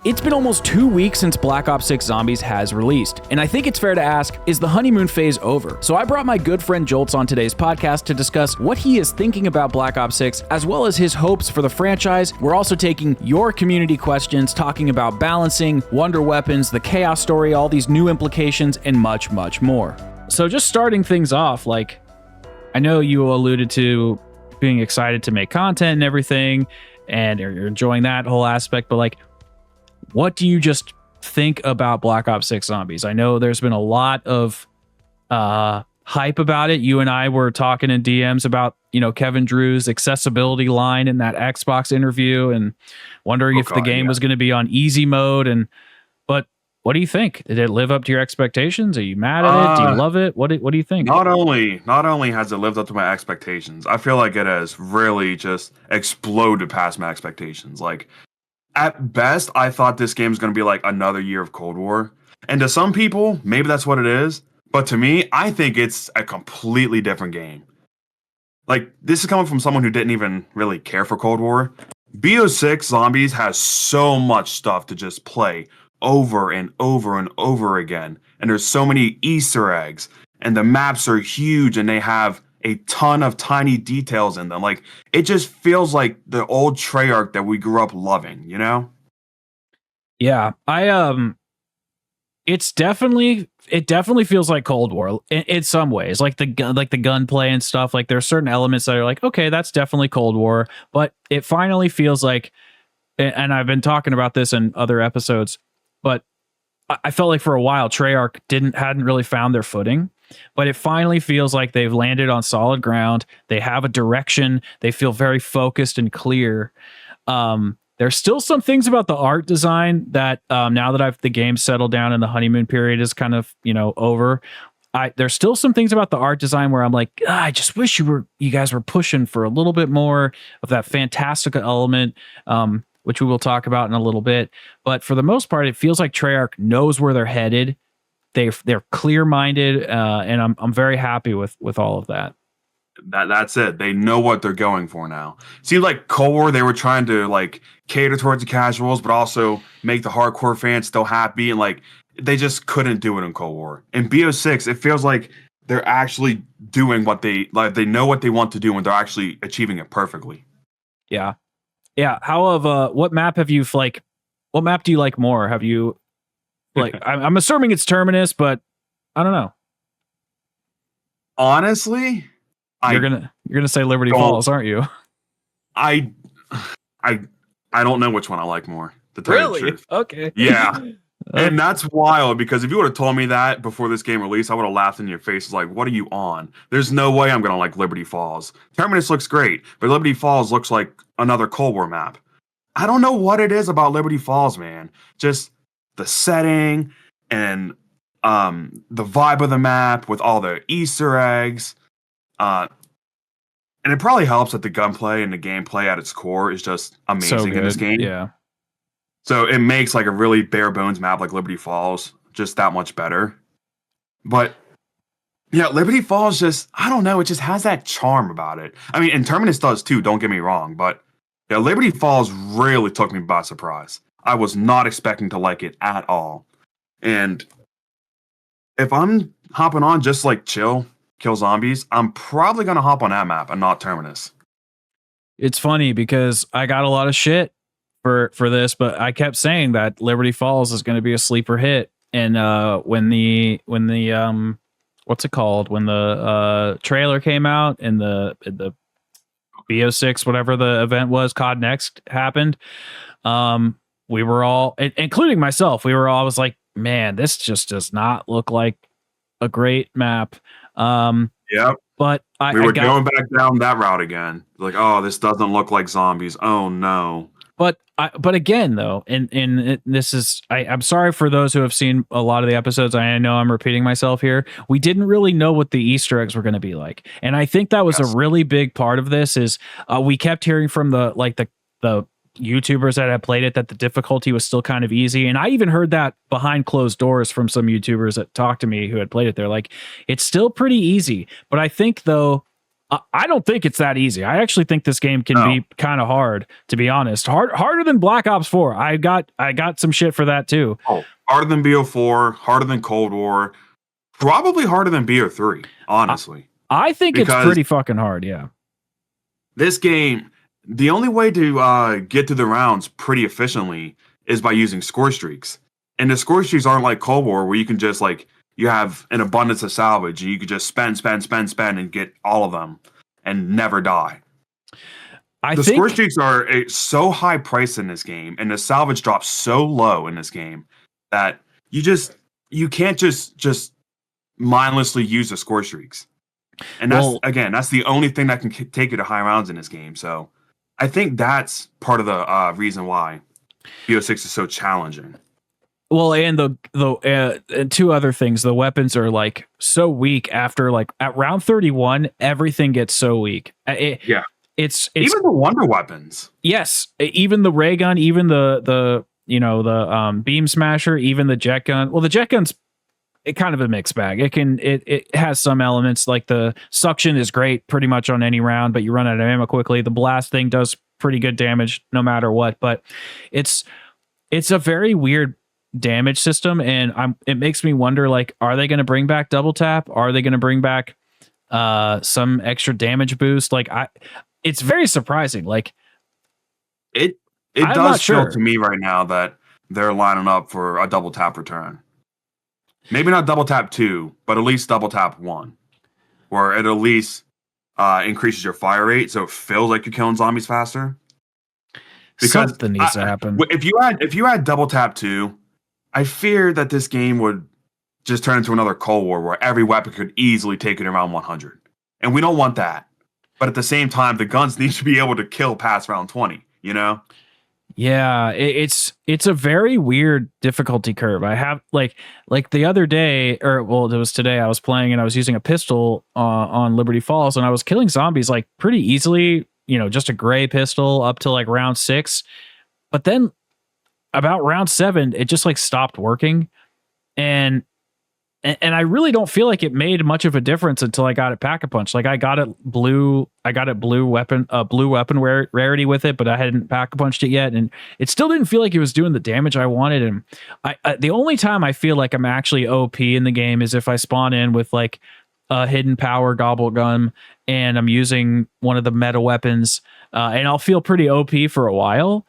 It's been almost 2 weeks since Black Ops 6 Zombies has released, and I think it's fair to ask, is the honeymoon phase over? So I brought my good friend Jolts on today's podcast to discuss what he is thinking about Black Ops 6, as well as his hopes for the franchise. We're also taking your community questions, talking about balancing, wonder weapons, the chaos story, all these new implications, and much, much more. So just starting things off, like, I know you alluded to being excited to make content and everything, and you're enjoying that whole aspect, but like, what do you just think about Black Ops 6 Zombies? I know there's been a lot of hype about it. You and I were talking in DMs about, Kevin Drew's accessibility line in that Xbox interview and wondering if the game was going to be on easy mode. But what do you think? Did it live up to your expectations? Are you mad at it? Do you love it? What do you think? Not only has it lived up to my expectations, I feel like it has really just exploded past my expectations. Like, at best, I thought this game was going to be like another year of Cold War. And to some people, maybe that's what it is. But to me, I think it's a completely different game. Like, this is coming from someone who didn't even really care for Cold War. BO6 Zombies has so much stuff to just play over and over and over again. And there's so many Easter eggs. And the maps are huge and they have a ton of tiny details in them. Like, it just feels like the old Treyarch that we grew up loving, Yeah, it definitely feels like Cold War in some ways, like the gunplay and stuff. Like, there's certain elements that are like, okay, that's definitely Cold War, but it finally feels like, and I've been talking about this in other episodes, but I felt like for a while Treyarch hadn't really found their footing. But it finally feels like they've landed on solid ground. They have a direction. They feel very focused and clear. There's still some things about the art design that now that the game settled down and the honeymoon period is kind of over. There's still some things about the art design where I'm like, I just wish you guys were pushing for a little bit more of that fantastical element, which we will talk about in a little bit. But for the most part, it feels like Treyarch knows where they're headed. They're clear-minded, and I'm very happy with all of that. That's it. They know what they're going for now. Seems like Cold War, they were trying to like cater towards the casuals, but also make the hardcore fans still happy, and like they just couldn't do it in Cold War. In BO6, it feels like they're actually doing what they like. They know what they want to do, and they're actually achieving it perfectly. Yeah. What map have you like? What map do you like more? Have you? Like, I'm assuming it's Terminus, but I don't know. Honestly, you're gonna say Liberty Falls, aren't you? I don't know which one I like more. To tell you the truth. Okay. Yeah, and that's wild because if you would have told me that before this game released, I would have laughed in your face. It's like, what are you on? There's no way I'm gonna like Liberty Falls. Terminus looks great, but Liberty Falls looks like another Cold War map. I don't know what it is about Liberty Falls, man. Just the setting and the vibe of the map with all the Easter eggs. And it probably helps that the gunplay and the gameplay at its core is just amazing in this game. Yeah. So it makes like a really bare bones map like Liberty Falls just that much better. But yeah, Liberty Falls just, I don't know, it just has that charm about it. I mean, and Terminus does too, don't get me wrong. But yeah, Liberty Falls really took me by surprise. I was not expecting to like it at all. And if I'm hopping on just like kill zombies, I'm probably going to hop on that map and not Terminus. It's funny because I got a lot of shit for this, but I kept saying that Liberty Falls is going to be a sleeper hit. And when the what's it called? When the trailer came out and the BO6, whatever the event was, COD Next happened, we were all, including myself, I was like, man, this just does not look like a great map. Yep. But we were going back down that route again. Like, oh, this doesn't look like zombies. Oh no. But again, though, and this is, I'm sorry for those who have seen a lot of the episodes. I know I'm repeating myself here. We didn't really know what the Easter eggs were going to be like, and I think that was a really big part of this. Is we kept hearing from the YouTubers that had played it that the difficulty was still kind of easy, and I even heard that behind closed doors from some YouTubers that talked to me who had played it. They're like, it's still pretty easy, but I think though I don't think it's that easy. I actually think this game can be kind of hard, to be honest. Harder than Black Ops 4. I got some shit for that too. Oh, harder than BO4, harder than Cold War, probably harder than BO3, honestly. I think it's pretty fucking hard, yeah. This game, the only way to get to the rounds pretty efficiently is by using score streaks. And the score streaks aren't like Cold War, where you can just like, you have an abundance of salvage and you could just spend and get all of them and never die. The score streaks are so high priced in this game, and the salvage drops so low in this game that you can't just mindlessly use the score streaks. And that's the only thing that can take you to high rounds in this game. So I think that's part of the reason why BO6 is so challenging. Well, and and two other things. The weapons are like so weak after like at round 31, everything gets so weak. It's even the wonder weapons. Yes, even the ray gun, even the beam smasher, even the jet gun. Well, the jet gun's kind of a mixed bag. It has some elements, like the suction is great pretty much on any round, but you run out of ammo quickly. The blast thing does pretty good damage no matter what, but it's a very weird damage system, and it makes me wonder, like, are they going to bring back double tap? Are they going to bring back some extra damage boost? Like, it's very surprising. Like, it does feel to me right now that they're lining up for a double tap return. Maybe not double tap 2, but at least double tap 1, where it at least increases your fire rate, so it feels like you're killing zombies faster. Because something needs to happen. If you had double tap 2, I fear that this game would just turn into another Cold War where every weapon could easily take it around 100. And we don't want that. But at the same time, the guns need to be able to kill past round 20, you know? Yeah, it's a very weird difficulty curve. I have like the other day, it was today, I was playing and I was using a pistol on Liberty Falls, and I was killing zombies like pretty easily, just a gray pistol up to like round 6. But then about round 7, it just like stopped working. And I really don't feel like it made much of a difference until I got it Pack-a-Punch. Like I got it blue weapon rarity with it, but I hadn't Pack-a-Punched it yet, and it still didn't feel like it was doing the damage I wanted. And the only time I feel like I'm actually OP in the game is if I spawn in with like a hidden power gobble gun and I'm using one of the meta weapons, and I'll feel pretty OP for a while,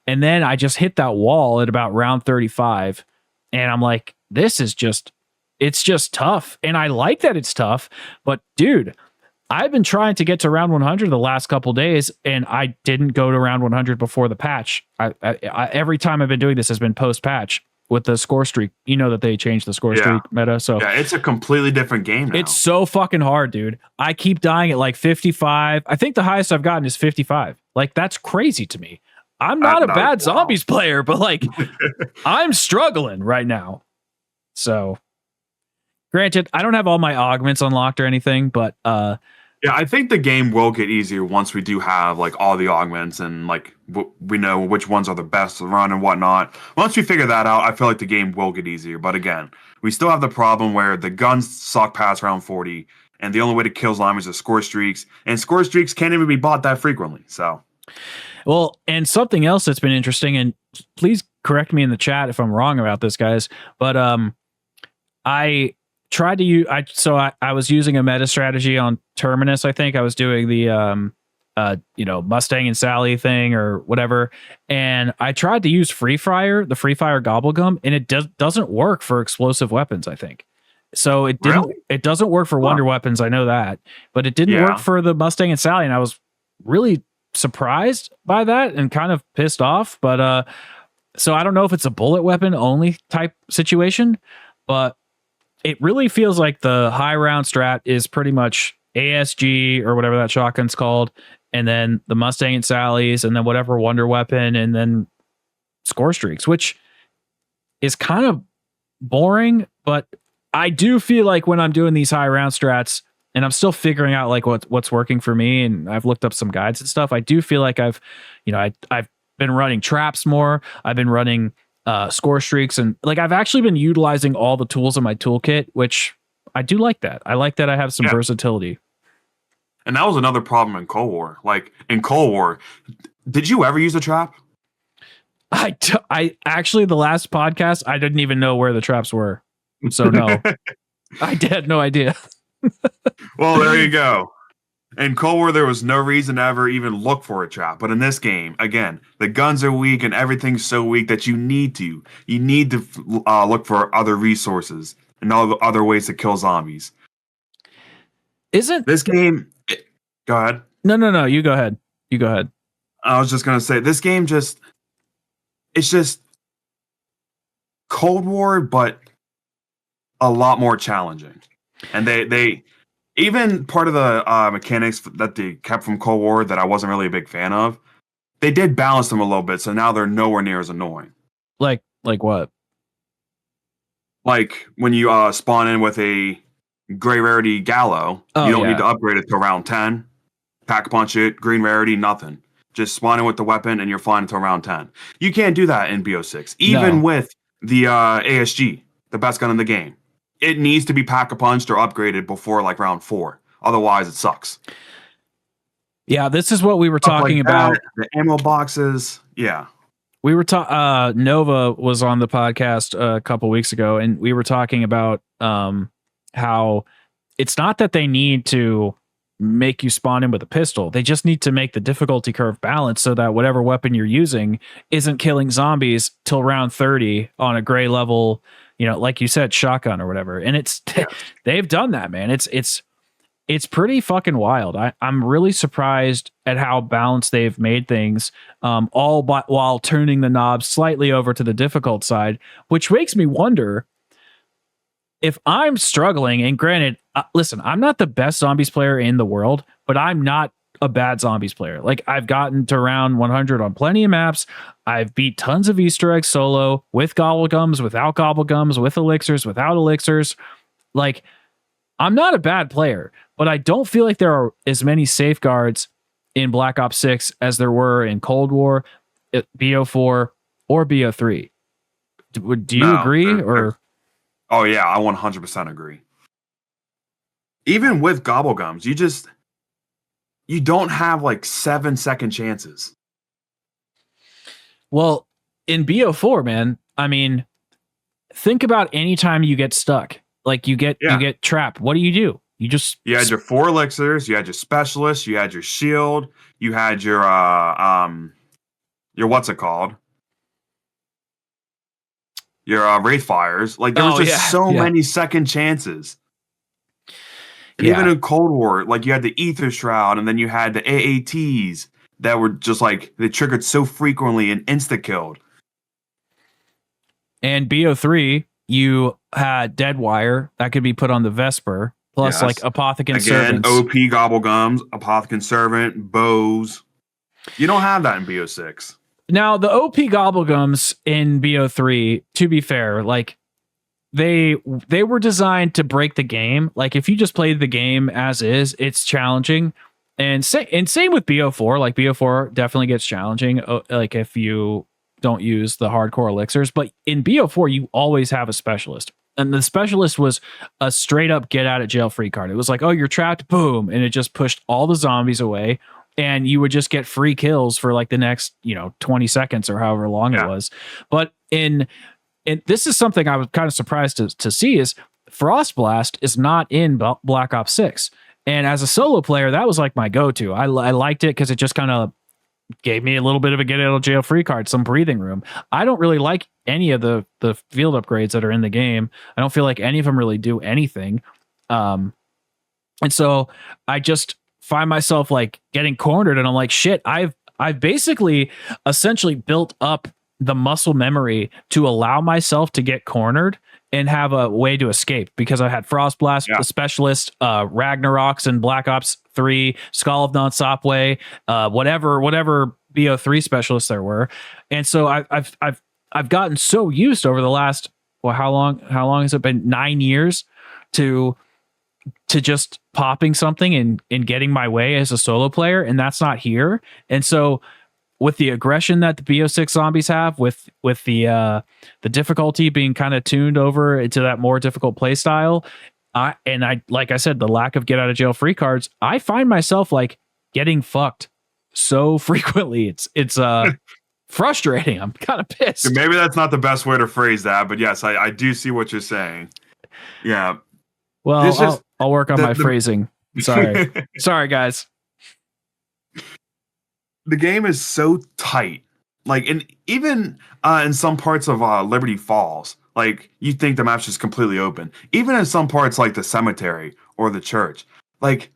and then I just hit that wall at about round 35, and I'm like, it's just tough. And I like that it's tough, but dude, I've been trying to get to round 100 the last couple days, and I didn't go to round 100 before the patch. I every time I've been doing this has been post patch with the score streak. You know that they changed the score streak meta. So yeah, it's a completely different game now. It's so fucking hard, dude. I keep dying at like 55. I think the highest I've gotten is 55. Like, that's crazy to me. I'm not a bad zombies player, but like I'm struggling right now. So granted, I don't have all my augments unlocked or anything, but yeah, I think the game will get easier once we do have like all the augments and like we know which ones are the best to run and whatnot. Once we figure that out, I feel like the game will get easier. But again, we still have the problem where the guns suck past round 40, and the only way to kill zombies is score streaks, and score streaks can't even be bought that frequently. So, well, and something else that's been interesting, and please correct me in the chat if I'm wrong about this, guys, but I tried to use, I was using a meta strategy on Terminus. I think I was doing the Mustang and Sally thing or whatever, and I tried to use the Free Fire Gobblegum, and it doesn't work for explosive weapons, I think. So it didn't. Really? It doesn't work for wonder weapons. I know that, but it didn't work for the Mustang and Sally, and I was really surprised by that and kind of pissed off. But so I don't know if it's a bullet weapon only type situation, but it really feels like the high round strat is pretty much ASG or whatever that shotgun's called, and then the Mustang and Sally's, and then whatever wonder weapon, and then score streaks, which is kind of boring. But I do feel like when I'm doing these high round strats, and I'm still figuring out like what's working for me, and I've looked up some guides and stuff, I do feel like I've been running traps more. I've been running score streaks, and like I've actually been utilizing all the tools in my toolkit, which I do like that. I like that I have some versatility. And that was another problem in Cold War. Like in Cold War, did you ever use a trap? I actually, the last podcast, I didn't even know where the traps were. So no, I had no idea. Well, there you go. In Cold War, there was no reason to ever even look for a trap. But in this game, again, the guns are weak and everything's so weak that you need to. You need to look for other resources and other ways to kill zombies. Isn't this game? Go ahead. No. You go ahead. I was just gonna say this game it's just Cold War, but a lot more challenging. And they even part of the mechanics that they kept from Cold War that I wasn't really a big fan of, they did balance them a little bit, so now they're nowhere near as annoying. Like what? Like when you spawn in with a gray rarity Gallo, you don't need to upgrade it to round 10. Pack punch it, green rarity, nothing. Just spawn in with the weapon and you're flying until round 10. You can't do that in BO6, even with the ASG, the best gun in the game. It needs to be pack-a-punched or upgraded before like round 4. Otherwise, it sucks. Yeah, this is what we were talking about. The ammo boxes, yeah. We were Nova was on the podcast a couple weeks ago, and we were talking about how it's not that they need to make you spawn in with a pistol. They just need to make the difficulty curve balanced so that whatever weapon you're using isn't killing zombies till round 30 on a gray level, like you said, shotgun or whatever. And they've done that, man. It's pretty fucking wild. I'm really surprised at how balanced they've made things, while turning the knob slightly over to the difficult side, which makes me wonder if I'm struggling. And granted, listen, I'm not the best zombies player in the world, but I'm not a bad zombies player. Like, I've gotten to round 100 on plenty of maps. I've beat tons of Easter eggs solo, with gobblegums, without gobblegums, with elixirs, without elixirs. Like, I'm not a bad player, but I don't feel like there are as many safeguards in Black Ops 6 as there were in Cold War, BO4, or BO3. Do you agree? Or oh yeah, I 100% agree. Even with gobblegums, you don't have like 7-second chances. Well, in BO4, man, I mean, think about any time you get stuck. Like you get trapped. What do? You had your 4 elixirs, you had your specialist, you had your shield, you had your what's it called? Your wraith fires. Like there was just many second chances. And even in Cold War, like you had the Ether Shroud, and then you had the AATs that were just like they triggered so frequently and insta killed. And BO3, you had Deadwire that could be put on the Vesper, plus like Apothecant Servants. Again, OP Gobblegums, Apothecant Servant, bows. You don't have that in BO6. Now, the OP Gobblegums in BO3, to be fair, like they were designed to break the game. Like if you just played the game as is, it's challenging. And same with BO4. Like BO4 definitely gets challenging. Like if you don't use the hardcore elixirs, but in BO4 you always have a specialist, and the specialist was a straight up get out of jail free card. It was like, oh, you're trapped, boom, and it just pushed all the zombies away, and you would just get free kills for like the next 20 seconds or however long it was. But in this is something I was kind of surprised to see is Frost Blast is not in Black Ops 6, and as a solo player that was like my go-to. I liked it because it just kind of gave me a little bit of a get out of jail free card, some breathing room. I don't really like any of the field upgrades that are in the game. I don't feel like any of them really do anything. And so I just find myself like getting cornered, and I'm like, shit, I've basically essentially built up the muscle memory to allow myself to get cornered and have a way to escape, because I had Frost Blast, the Specialist, Ragnaroks and Black Ops 3, Skull of Non-Stopway, whatever BO3 specialists there were. And so I've gotten so used over the last, how long has it been? 9 years to just popping something and getting my way as a solo player, and that's not here. And so with the aggression that the BO6 zombies have, with the difficulty being kind of tuned over into that more difficult play style, I like I said, the lack of get out of jail free cards, I find myself like getting fucked so frequently. It's frustrating. I'm kind of pissed. Maybe that's not the best way to phrase that, but yes, I do see what you're saying. Yeah. Well, This just I'll work on my phrasing. Sorry. the Sorry, guys. game is so tight. Like, and even in some parts of Liberty Falls, like you think the map's just completely open. Even in some parts like the cemetery or the church, like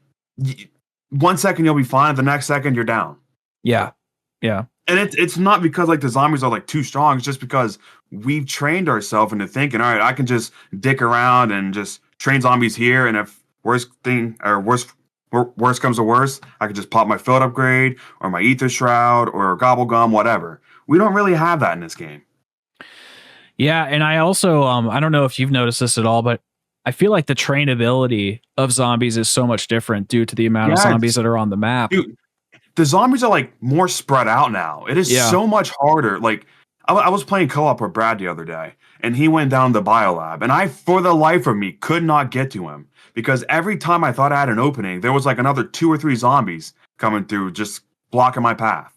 1 second you'll be fine, the next second you're down. Yeah. Yeah. And it's not because like the zombies are like too strong. It's just because we've trained ourselves into thinking, all right, I can just dick around and just train zombies here, and if worst comes to worst, I could just pop my field upgrade or my ether shroud or gobble gum, whatever. We don't really have that in this game. Yeah, and I also I don't know if you've noticed this at all, but I feel like the trainability of zombies is so much different due to the amount of zombies that are on the map. Dude, the zombies are like more spread out now. It is so much harder. Like I was playing co-op with Brad the other day, and he went down the biolab, and I, for the life of me, could not get to him because every time I thought I had an opening, there was like another 2 or 3 zombies coming through, just blocking my path.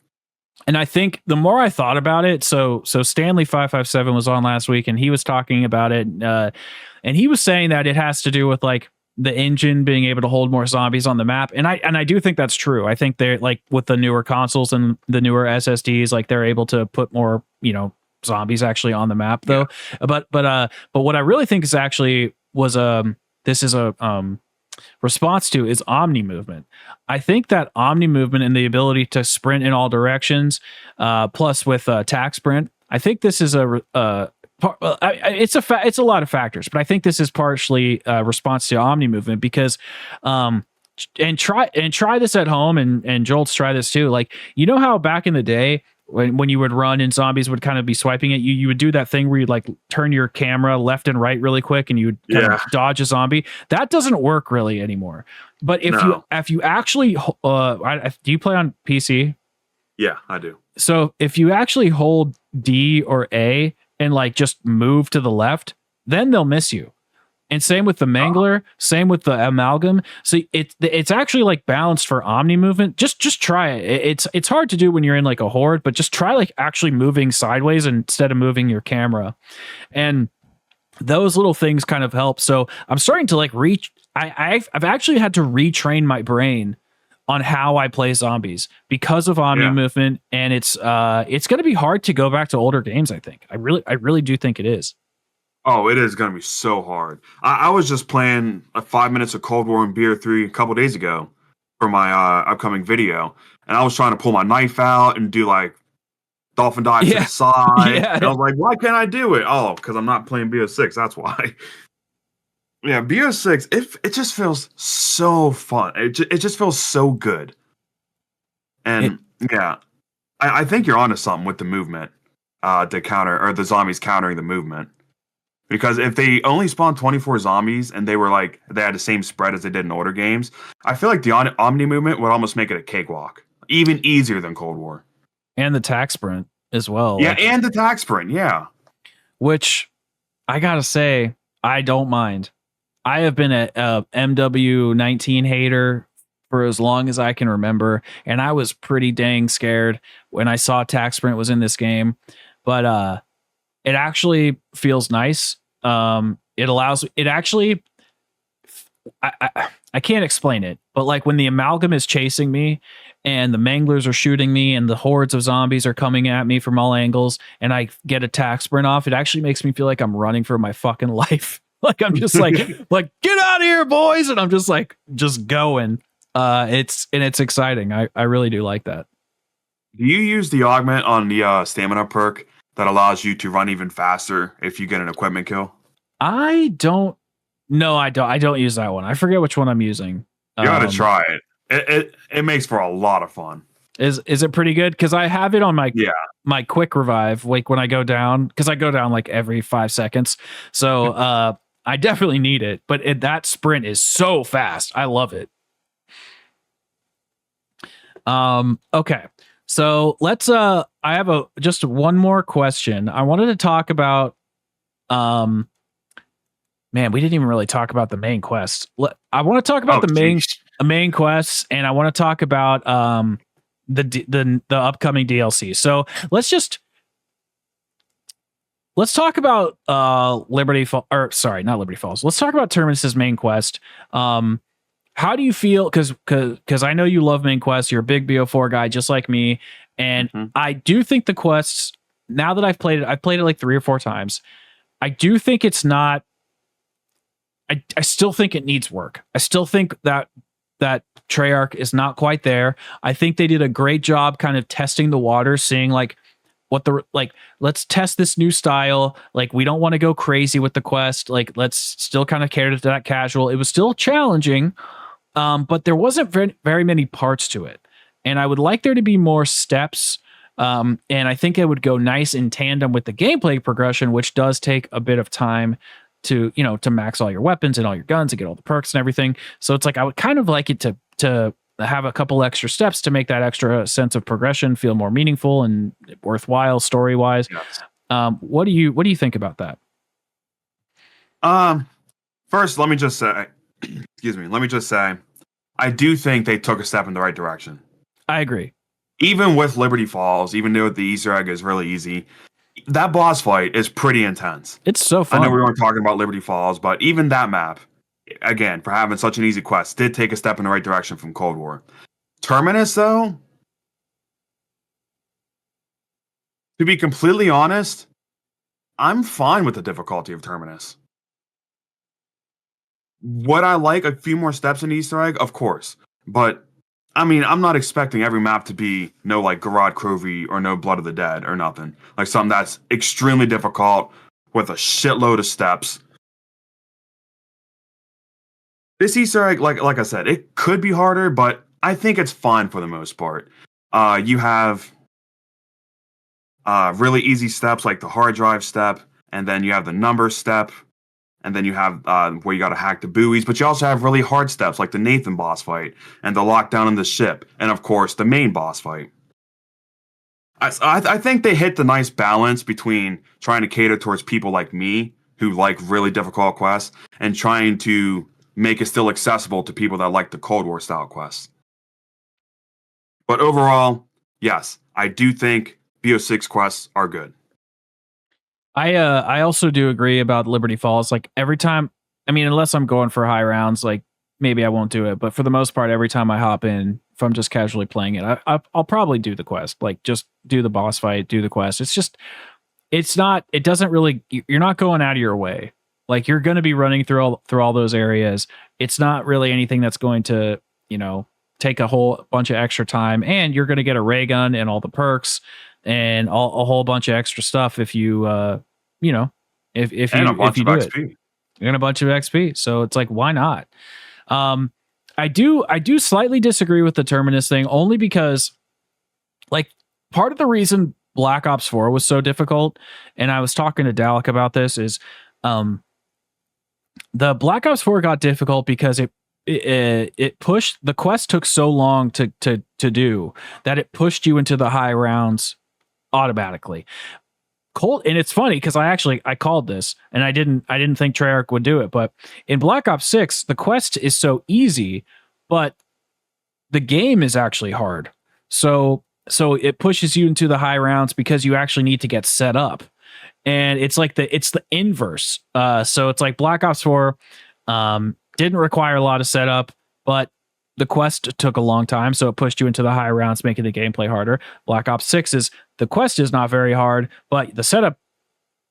And I think the more I thought about it, so Stanley 557 was on last week, and he was talking about it, and he was saying that it has to do with like the engine being able to hold more zombies on the map, and I do think that's true. I think they're like with the newer consoles and the newer SSDs, like they're able to put more, zombies actually on the map though. Yeah. But what I really think is actually was this is a response to is Omni movement. I think that Omni movement and the ability to sprint in all directions, plus with tac sprint, I think this is it's a lot of factors, but I think this is partially a response to Omni movement because, and try this at home, and Jolts, try this too. Like, you know how back in the day when you would run and zombies would kind of be swiping at you, you would do that thing where you'd like turn your camera left and right really quick and you would kind of dodge a zombie. That doesn't work really anymore. But if you actually, do you play on PC? Yeah, I do. So if you actually hold D or A and like just move to the left, then they'll miss you. And same with the Mangler, same with the Amalgam. So it's actually like balanced for Omni movement. Just try it. It's hard to do when you're in like a horde, but just try like actually moving sideways instead of moving your camera. And those little things kind of help. So I'm starting to like I've actually had to retrain my brain on how I play zombies because of Omni movement, and it's going to be hard to go back to older games. I think I really do think it is. Oh, it is going to be so hard. I was just playing 5 minutes of Cold War and BO3 a couple days ago for my upcoming video, and I was trying to pull my knife out and do like dolphin dive to the side. And I was like, why can't I do it? Oh, because I'm not playing BO6. That's why. Yeah, BO6, it just feels so fun. It just feels so good. And I think you're onto something with the movement to counter, or the zombies countering the movement. Because if they only spawned 24 zombies and they had the same spread as they did in older games, I feel like the Omni movement would almost make it a cakewalk. Even easier than Cold War. And the tac sprint as well. Yeah, and the tac sprint, yeah. Which, I gotta say, I don't mind. I have been a MW19 hater for as long as I can remember, and I was pretty dang scared when I saw tac sprint was in this game. But it actually feels nice. It allows it actually. I can't explain it, but like when the Amalgam is chasing me, and the Manglers are shooting me, and the hordes of zombies are coming at me from all angles, and I get a tac sprint off, it actually makes me feel like I'm running for my fucking life. Like I'm just like get out of here, boys, and I'm just going. It's exciting. I really do like that. Do you use the augment on the stamina perk that allows you to run even faster if you get an equipment kill? I don't. No, I don't. I don't use that one. I forget which one I'm using. You gotta try it. It makes for a lot of fun. Is it pretty good? Because I have it on my quick revive, like when I go down, because I go down like every 5 seconds. So I definitely need it. But that sprint is so fast. I love it. Okay. So let's I have just one more question. I wanted to talk about Man, we didn't even really talk about the main quest. I want to talk about Oh, jeez. the main quests, and I want to talk about the upcoming DLC. So let's talk about Liberty Falls, or sorry, not Liberty Falls. Let's talk about Terminus's main quest. How do you feel? Because I know you love main quests. You're a big BO4 guy, just like me, and I do think the quests. Now that I've played it like 3 or 4 times. I do think it's not. I still think it needs work. I still think that Treyarch is not quite there. I think they did a great job kind of testing the waters, seeing like let's test this new style. Like, we don't want to go crazy with the quest. Like, let's still kind of cater to that casual. It was still challenging, but there wasn't very many parts to it. And I would like there to be more steps. And I think it would go nice in tandem with the gameplay progression, which does take a bit of time to max all your weapons and all your guns and get all the perks and everything. So it's like I would kind of like it to have a couple extra steps to make that extra sense of progression feel more meaningful and worthwhile story wise. Yes. What do you think about that? First, let me just say, I do think they took a step in the right direction. I agree. Even with Liberty Falls, even though the Easter egg is really easy, that boss fight is pretty intense. It's so fun. I know we weren't talking about Liberty Falls, but even that map, again, for having such an easy quest, did take a step in the right direction from Cold War. Terminus, though, to be completely honest, I'm fine with the difficulty of Terminus. Would I like a few more steps in Easter egg? Of course. But, I mean, I'm not expecting every map to be no, like, Garad Crovy or no Blood of the Dead or nothing. Like, something that's extremely difficult with a shitload of steps. This Easter egg, like I said, it could be harder, but I think it's fine for the most part. You have really easy steps like the hard drive step, and then you have the number step, and then you have where you got to hack the buoys, but you also have really hard steps like the Nathan boss fight and the lockdown in the ship, and of course the main boss fight. I think they hit the nice balance between trying to cater towards people like me who like really difficult quests and trying to make it still accessible to people that like the Cold War style quests. But overall, yes, I do think BO6 quests are good. I also do agree about Liberty Falls. Like, every time, I mean, unless I'm going for high rounds, like maybe I won't do it. But for the most part, every time I hop in, if I'm just casually playing it, I'll probably do the quest. Like, just do the boss fight, do the quest. It doesn't really, you're not going out of your way. Like, you're going to be running through all those areas. It's not really anything that's going to, take a whole bunch of extra time, and you're going to get a ray gun and all the perks and a whole bunch of extra stuff if you, if you do it, and a bunch of XP. So it's like, why not? I do slightly disagree with the Terminus thing, only because, like, part of the reason Black Ops 4 was so difficult, and I was talking to Dalek about this, is the Black Ops 4 got difficult because it pushed, the quest took so long to do that it pushed you into the high rounds automatically. And it's funny because I called this, and I didn't think Treyarch would do it, but in Black Ops 6 the quest is so easy, but the game is actually hard. So it pushes you into the high rounds because you actually need to get set up. And it's like it's the inverse. So it's like Black Ops 4 didn't require a lot of setup, but the quest took a long time, so it pushed you into the high rounds, making the gameplay harder. Black Ops 6 is, the quest is not very hard, but the setup,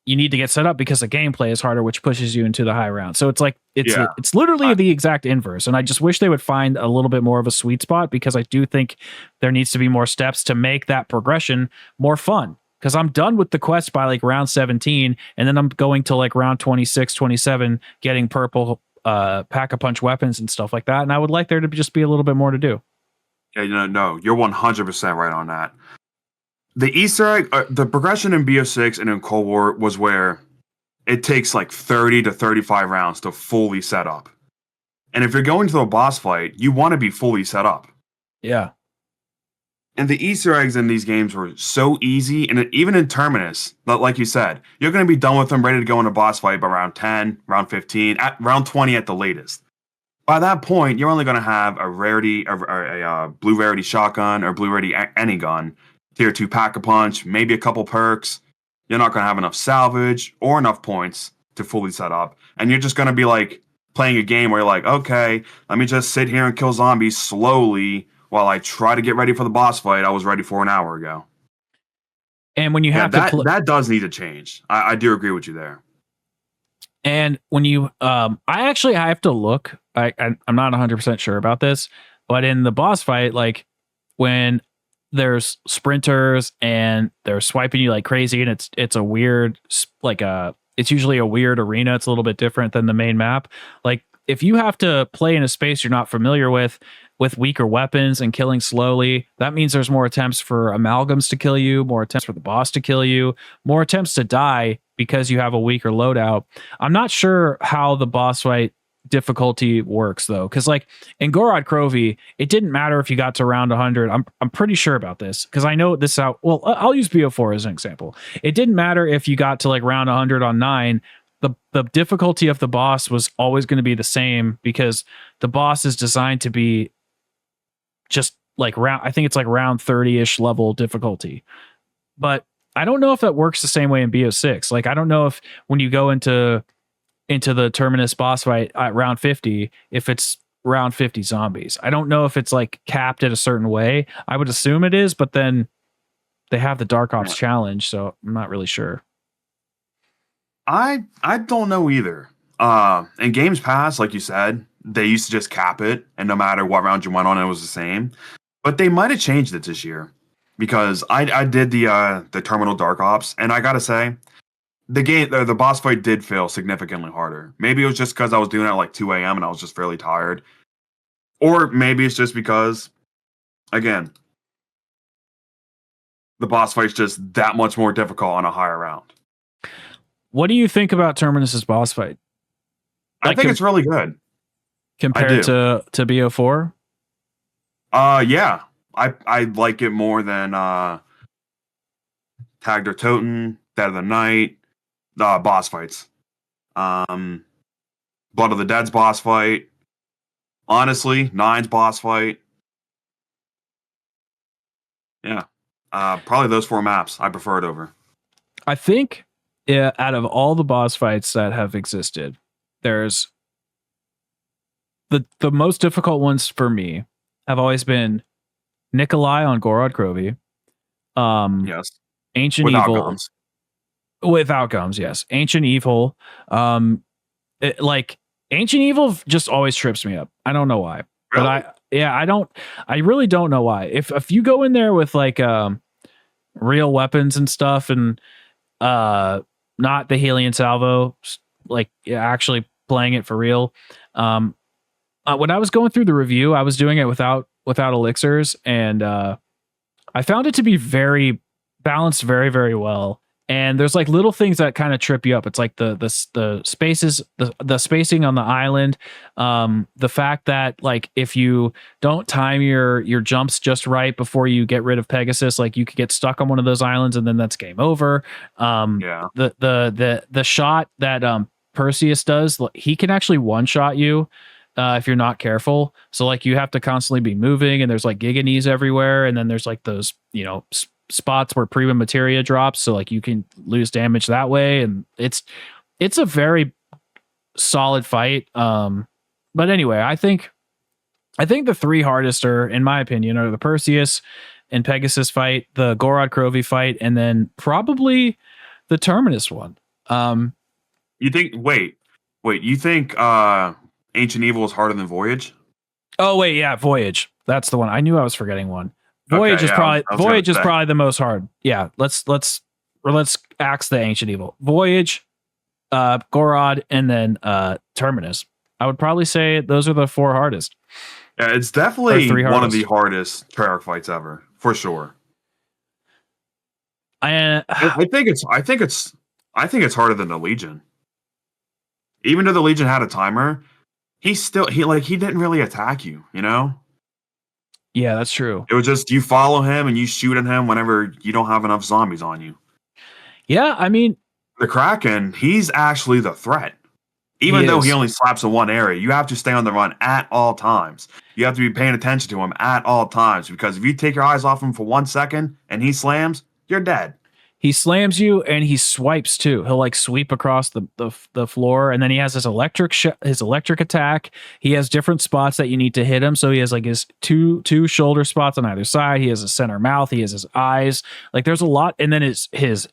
you need to get set up because the gameplay is harder, which pushes you into the high rounds. So it's like, it's literally the exact inverse. And I just wish they would find a little bit more of a sweet spot, because I do think there needs to be more steps to make that progression more fun. Because I'm done with the quest by like round 17, and then I'm going to like round 26, 27, getting purple pack-a-punch weapons and stuff like that. And I would like there to just be a little bit more to do. Yeah, no, you're 100% right on that. The Easter egg, the progression in BO6 and in Cold War was where it takes like 30 to 35 rounds to fully set up. And if you're going to a boss fight, you want to be fully set up. Yeah. And the Easter eggs in these games were so easy, and even in Terminus, like you said, you're going to be done with them, ready to go in a boss fight by round 10, round 15, at round 20 at the latest. By that point, you're only going to have a rarity, or a blue rarity shotgun, or blue rarity any gun, tier 2 pack-a-punch, maybe a couple perks. You're not going to have enough salvage or enough points to fully set up, and you're just going to be like playing a game where you're like, okay, let me just sit here and kill zombies slowly while I try to get ready for the boss fight I was ready for an hour ago. And when you have that does need to change. I do agree with you there. And when you, I have to look. I'm not 100% sure about this, but in the boss fight, like when there's sprinters and they're swiping you like crazy, and it's a weird, like it's usually a weird arena. It's a little bit different than the main map. Like if you have to play in a space you're not familiar with weaker weapons and killing slowly, that means there's more attempts for amalgams to kill you, more attempts for the boss to kill you, more attempts to die because you have a weaker loadout. I'm not sure how the boss fight difficulty works though, because like in Gorod Krovi, it didn't matter if you got to round 100. I'm pretty sure about this because I know this out. Well, I'll use BO4 as an example. It didn't matter if you got to like round 100 on 9. The difficulty of the boss was always going to be the same because the boss is designed to be just like I think it's like round 30-ish level difficulty. But I don't know if that works the same way in BO6. Like I don't know if when you go into the Terminus boss fight at round 50, if it's round 50 zombies. I don't know if it's like capped at a certain way. I would assume it is, but then they have the Dark Ops challenge, so I'm not really sure. I don't know either. In Games Pass, like you said, they used to just cap it, and no matter what round you went on, it was the same. But they might have changed it this year because I did the Terminal Dark Ops, and I gotta say, the boss fight did feel significantly harder. Maybe it was just because I was doing it at like 2 a.m. and I was just fairly tired, or maybe it's just because, again, the boss fight's just that much more difficult on a higher round. What do you think about Terminus's boss fight? Like, I think it's really good. Compared to BO4? Yeah. I like it more than Tag der Toten, Dead of the Night, boss fights. Blood of the Dead's boss fight. Honestly, 9's boss fight. Yeah. Probably those 4 maps I prefer it over. I think out of all the boss fights that have existed, there's the most difficult ones for me have always been Nikolai on Gorod Krovi. Yes. Ancient Without Evil. Gums. Without Gums, yes. Ancient Evil. Like Ancient Evil just always trips me up. I don't know why. Really? But I really don't know why. If you go in there with like real weapons and stuff and not the Helion Salvo, like actually playing it for real. When I was going through the review, I was doing it without elixirs, and I found it to be very balanced, very, very well. And there's like little things that kind of trip you up. It's like the spaces, the spacing on the island, the fact that like if you don't time your jumps just right before you get rid of Pegasus, like you could get stuck on one of those islands and then that's game over. Yeah. The shot that Perseus does, he can actually one shot you if you're not careful. So like you have to constantly be moving, and there's like giganees everywhere, and then there's like those spots where prima materia drops, so like you can lose damage that way, and it's a very solid fight. But anyway, I think the 3 hardest are, in my opinion, are the Perseus and Pegasus fight, the Gorod Krovi fight, and then probably the Terminus one. You think? Wait. You think Ancient Evil is harder than Voyage? Oh wait, yeah, Voyage. That's the one. I knew I was forgetting one. Voyage is probably the most hard. Yeah, let's axe the Ancient Evil. Voyage, Gorod, and then Terminus. I would probably say those are the 4 hardest. Yeah, it's definitely one of the hardest Treyarch fights ever, for sure. I think it's harder than the Legion. Even though the Legion had a timer, he didn't really attack you, you know? Yeah, that's true. It was just you follow him and you shoot at him whenever you don't have enough zombies on you. Yeah, I mean, The Kraken, he's actually the threat. he Even though he is. only slaps in one area, you have to stay on the run at all times. You have to be paying attention to him at all times, because if you take your eyes off him for 1 second and he slams, you're dead. He slams you and he swipes too. He'll like sweep across the floor, and then he has his electric attack. He has different spots that you need to hit him. So he has like his two shoulder spots on either side. He has a center mouth. He has his eyes. Like there's a lot, and then his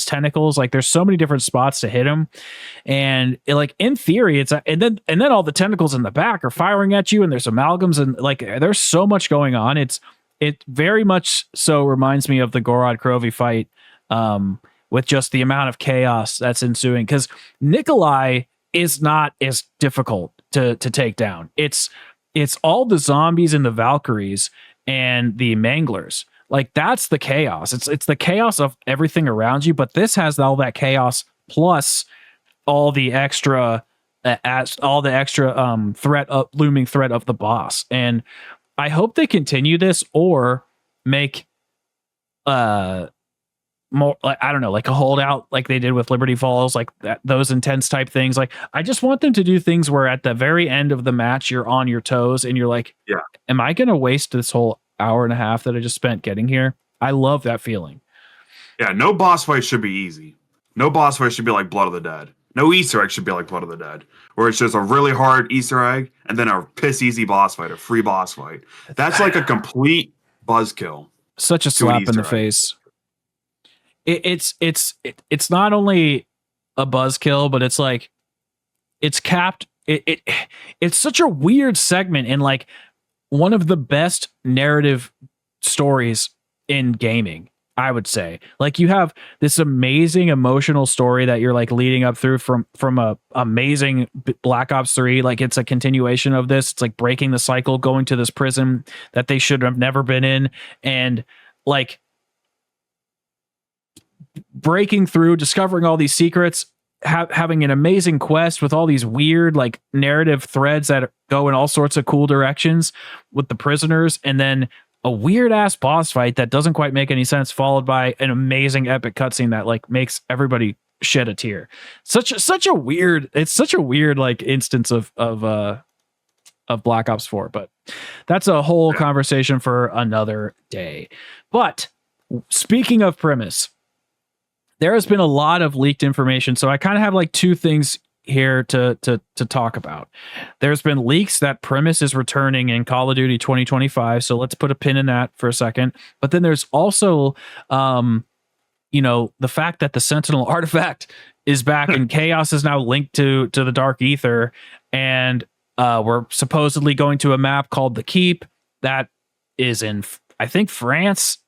tentacles. Like there's so many different spots to hit him. And like in theory, and then all the tentacles in the back are firing at you, and there's amalgams, and like there's so much going on. It very much so reminds me of the Gorod Krovi fight. With just the amount of chaos that's ensuing, because Nikolai is not as difficult to take down. It's all the zombies and the Valkyries and the Manglers. Like that's the chaos. It's the chaos of everything around you, but this has all that chaos plus all the extra looming threat of the boss. And I hope they continue this or make more, like, I don't know, like a holdout like they did with Liberty Falls, like that, those intense type things. Like I just want them to do things where at the very end of the match you're on your toes and you're like, yeah, am I gonna waste this whole hour and a half that I just spent getting here? I love that feeling. Yeah, no boss fight should be easy. No boss fight should be like Blood of the Dead. No Easter egg should be like Blood of the Dead, where it's just a really hard Easter egg and then a piss easy boss fight, a free boss fight. That's like a complete buzzkill. Such a slap in the face. It's not only a buzzkill, but it's like it's capped. It's such a weird segment in like one of the best narrative stories in gaming, I would say. Like you have this amazing emotional story that you're like leading up through from a amazing Black Ops 3. Like it's a continuation of this. It's like breaking the cycle, going to this prison that they should have never been in, and like breaking through, discovering all these secrets, having an amazing quest with all these weird like narrative threads that go in all sorts of cool directions with the prisoners, and then a weird ass boss fight that doesn't quite make any sense, followed by an amazing epic cutscene that like makes everybody shed a tear. Such a weird like instance of Black Ops 4, but that's a whole conversation for another day. But speaking of premise, there has been a lot of leaked information, so I kind of have like two things here to talk about. There's been leaks that Premise is returning in Call of Duty 2025, so let's put a pin in that for a second. But then there's also, the fact that the Sentinel artifact is back and Chaos is now linked to the Dark Ether, and we're supposedly going to a map called the Keep that is in, I think, France.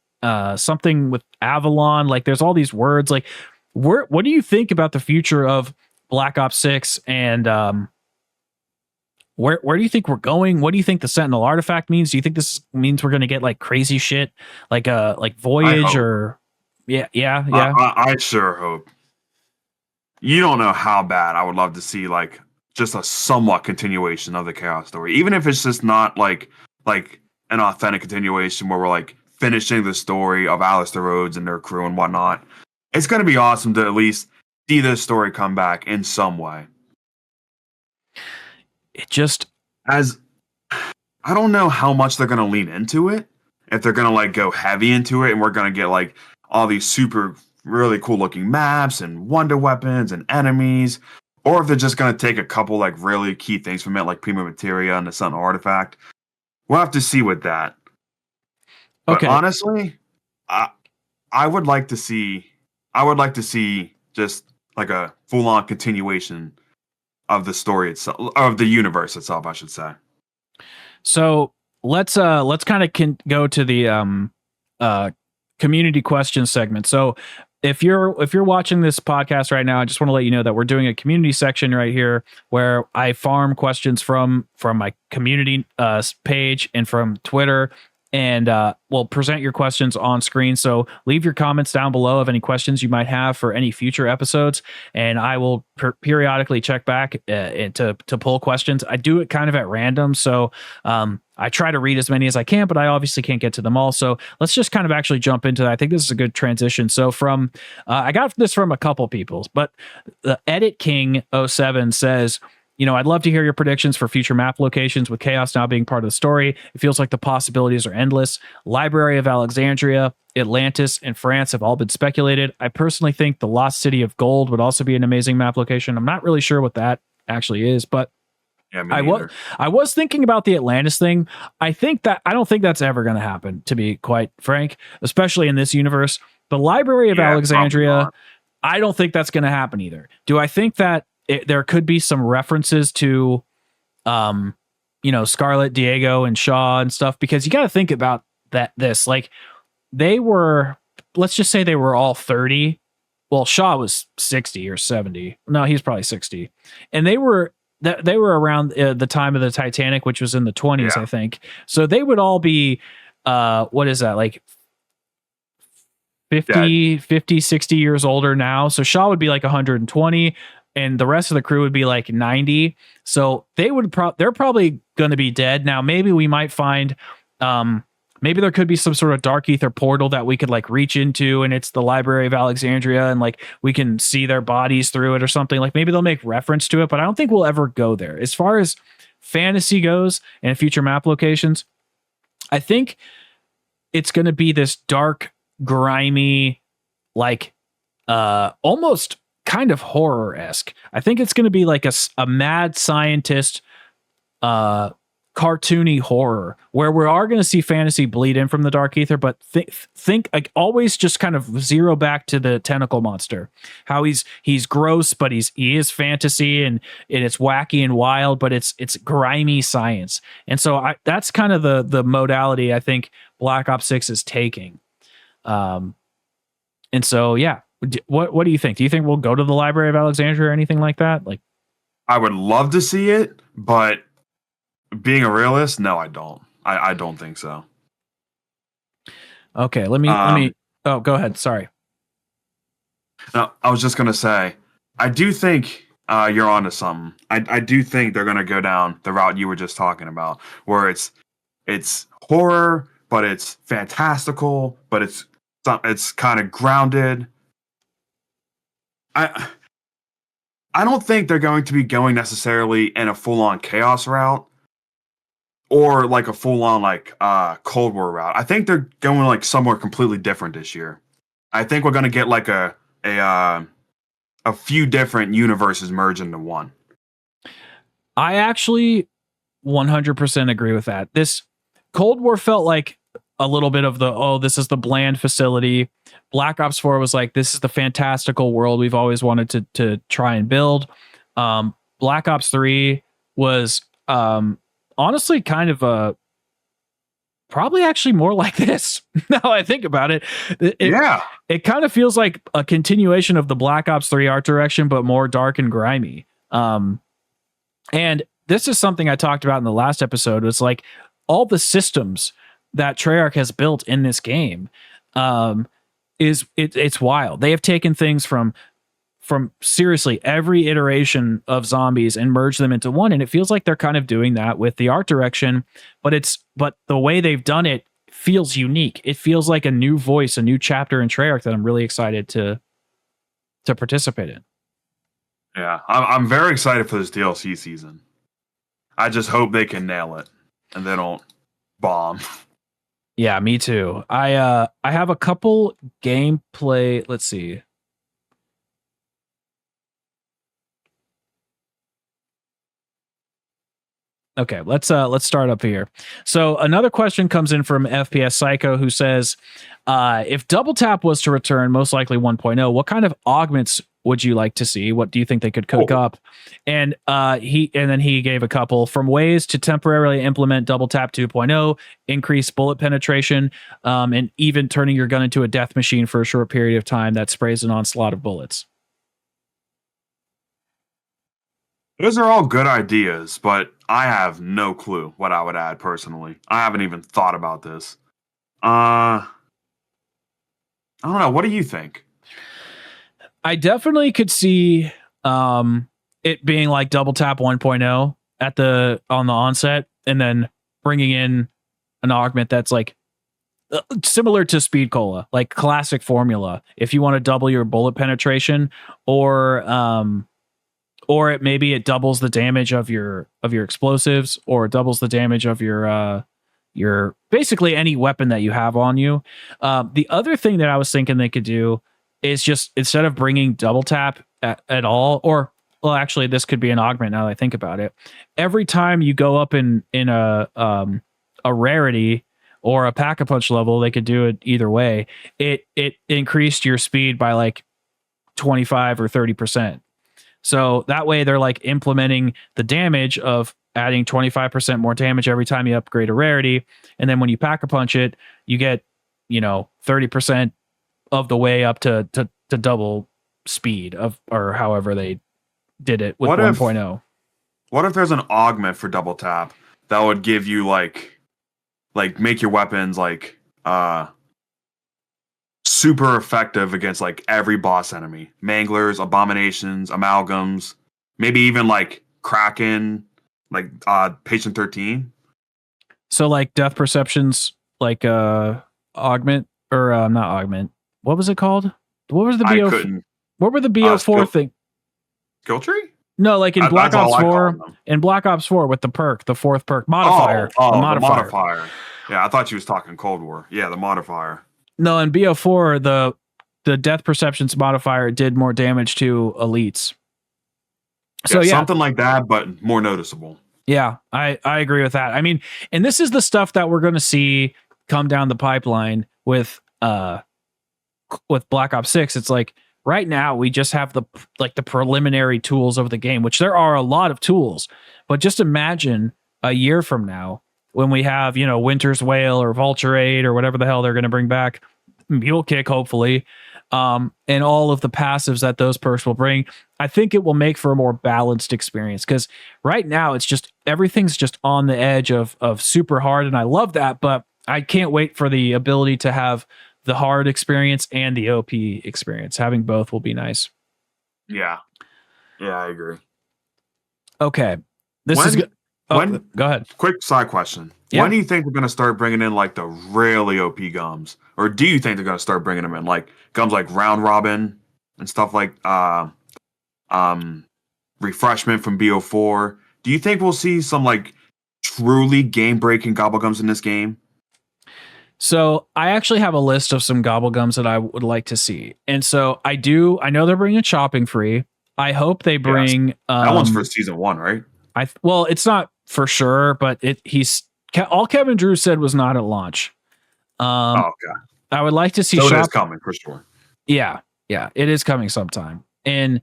Something with Avalon. Like there's all these words. Like what do you think about the future of Black Ops 6, and where do you think we're going? What do you think the Sentinel artifact means? Do you think this means we're going to get like crazy shit like Voyage or yeah. I sure hope. You don't know how bad I would love to see like just a somewhat continuation of the Chaos story, even if it's just not like an authentic continuation where we're like finishing the story of Alistair Rhodes and their crew and whatnot. It's going to be awesome to at least see this story come back in some way. It just, as I don't know how much they're going to lean into it. If they're going to like go heavy into it and we're going to get like all these super really cool looking maps and wonder weapons and enemies, or if they're just going to take a couple like really key things from it, like Prima Materia and the Sentinel artifact. We'll have to see with that. But okay. Honestly, I would like to see just like a full-on continuation of the story itself, of the universe itself, I should say. So let's kind of go to the community question segment. So if you're watching this podcast right now, I just want to let you know that we're doing a community section right here where I farm questions from my community page and from Twitter. And we'll present your questions on screen. So leave your comments down below of any questions you might have for any future episodes. And I will periodically check back to pull questions. I do it kind of at random. So I try to read as many as I can, but I obviously can't get to them all. So let's just kind of actually jump into that. I think this is a good transition. So from I got this from a couple people, but the Edit King 07 says, I'd love to hear your predictions for future map locations with Chaos now being part of the story. It feels like the possibilities are endless. Library of Alexandria, Atlantis, and France have all been speculated. I personally think the Lost City of Gold would also be an amazing map location. I'm not really sure what that actually is, but Yeah, I was thinking about the Atlantis thing. I don't think that's ever going to happen, to be quite frank, especially in this universe. The Library of Alexandria, I don't think that's going to happen either. Do I think that there could be some references to, Scarlet, Diego, and Shaw and stuff? Because you got to think about this, like let's just say they were all 30. Well, Shaw was 60 or 70. No, he's probably 60. And they were around the time of the Titanic, which was in the 20s, I think. So they would all be, what is that, like 50, 60 years older now. So Shaw would be like 120, and the rest of the crew would be like 90. So they're probably going to be dead. Now, maybe we might find, maybe there could be some sort of dark ether portal that we could like reach into, and it's the Library of Alexandria, and like we can see their bodies through it or something. Like maybe they'll make reference to it, but I don't think we'll ever go there. As far as fantasy goes and future map locations, I think it's going to be this dark, grimy, like almost kind of horror-esque. I think it's going to be like a mad scientist cartoony horror where we are going to see fantasy bleed in from the dark ether, but think like always just kind of zero back to the tentacle monster, how he's gross, but he is fantasy, and it's wacky and wild, but it's grimy science. And so that's kind of the modality I think Black Ops 6 is taking. And so, yeah, what do you think? Do you think we'll go to the Library of Alexandria or anything like that? Like, I would love to see it, but being a realist, no, I don't. I don't think so. Okay, let me. Oh, go ahead. Sorry. No, I was just gonna say, I do think you're onto something. I do think they're gonna go down the route you were just talking about, where it's horror, but it's fantastical, but it's kind of grounded. I don't think they're going to be going necessarily in a full-on chaos route, or like a full-on like Cold War route. I think they're going like somewhere completely different this year. I think we're going to get like a few different universes merged into one. I actually 100% agree with that. This Cold War felt like a little bit of this is the bland facility. Black Ops 4 was like, this is the fantastical world we've always wanted to try and build. Black Ops 3 was honestly kind of probably actually more like this. Now I think about it. It kind of feels like a continuation of the Black Ops 3 art direction, but more dark and grimy. And this is something I talked about in the last episode. It's like all the systems that Treyarch has built in this game it's wild. They have taken things from seriously every iteration of zombies and merged them into one, and it feels like they're kind of doing that with the art direction, but the way they've done it feels unique. It feels like a new voice, a new chapter in Treyarch that I'm really excited to participate in. Yeah, I'm very excited for this DLC season. I just hope they can nail it and they don't bomb. Yeah, me too. I have a couple gameplay. Let's see. Okay, let's start up here. So another question comes in from FPS Psycho, who says, if Double Tap was to return, most likely 1.0, what kind of augments would you like to see? What do you think they could cook up? And then he gave a couple, from ways to temporarily implement Double Tap 2.0, increase bullet penetration, and even turning your gun into a death machine for a short period of time that sprays an onslaught of bullets. Those are all good ideas, but I have no clue what I would add personally. I haven't even thought about this. I don't know. What do you think? I definitely could see it being like Double Tap 1.0 on the onset, and then bringing in an augment that's like similar to Speed Cola, like classic formula. If you want to double your bullet penetration, or maybe it doubles the damage of your explosives, or doubles the damage of your basically any weapon that you have on you. The other thing that I was thinking they could do is just, instead of bringing double tap at all, or well, actually, this could be an augment now that I think about it. Every time you go up in a rarity or a pack-a-punch level, they could do it either way. It increased your speed by like 25 or 30%. So that way they're like implementing the damage of adding 25% more damage every time you upgrade a rarity. And then when you pack-a-punch it, you get, 30% of the way up to double speed of, or however they did it with 1.0. What if there's an augment for double tap that would give you like make your weapons like super effective against like every boss enemy, manglers, abominations, amalgams, maybe even like Kraken, like Patient 13. So like death perceptions, like augment, or not augment. What was it called? What was the BO? What were the BO4 thing? Skill tree? No, like in Black Ops 4. In Black Ops 4 with the perk, the fourth perk modifier. The modifier. Yeah, I thought you was talking Cold War. Yeah, the modifier. No, in BO4, the death perceptions modifier did more damage to elites. So yeah, something like that, but more noticeable. Yeah, I agree with that. I mean, and this is the stuff that we're going to see come down the pipeline with Black Ops 6. It's like right now we just have the preliminary tools of the game, which there are a lot of tools. But just imagine a year from now when we have, Winter's Wail or Vulture Aid or whatever the hell they're going to bring back, Mule Kick, hopefully, and all of the passives that those perks will bring. I think it will make for a more balanced experience, because right now it's just everything's just on the edge of super hard, and I love that, but I can't wait for the ability to have the hard experience and the OP experience. Having both will be nice. Yeah, I agree. Okay, go ahead. Quick side question. Yeah. When do you think they're going to start bringing in like the really OP gums? Or do you think they're going to start bringing them in like gums like Round Robin and stuff like Refreshment from BO4? Do you think we'll see some like truly game-breaking gobblegums in this game? So I actually have a list of some gobblegums that I would like to see. And so I know they're bringing Shopping Free. I hope they bring... that one's for Season 1, right? Well, it's not for sure, but all Kevin Drew said was not at launch. Okay. I would like to see. So it is coming for sure. Yeah, it is coming sometime. And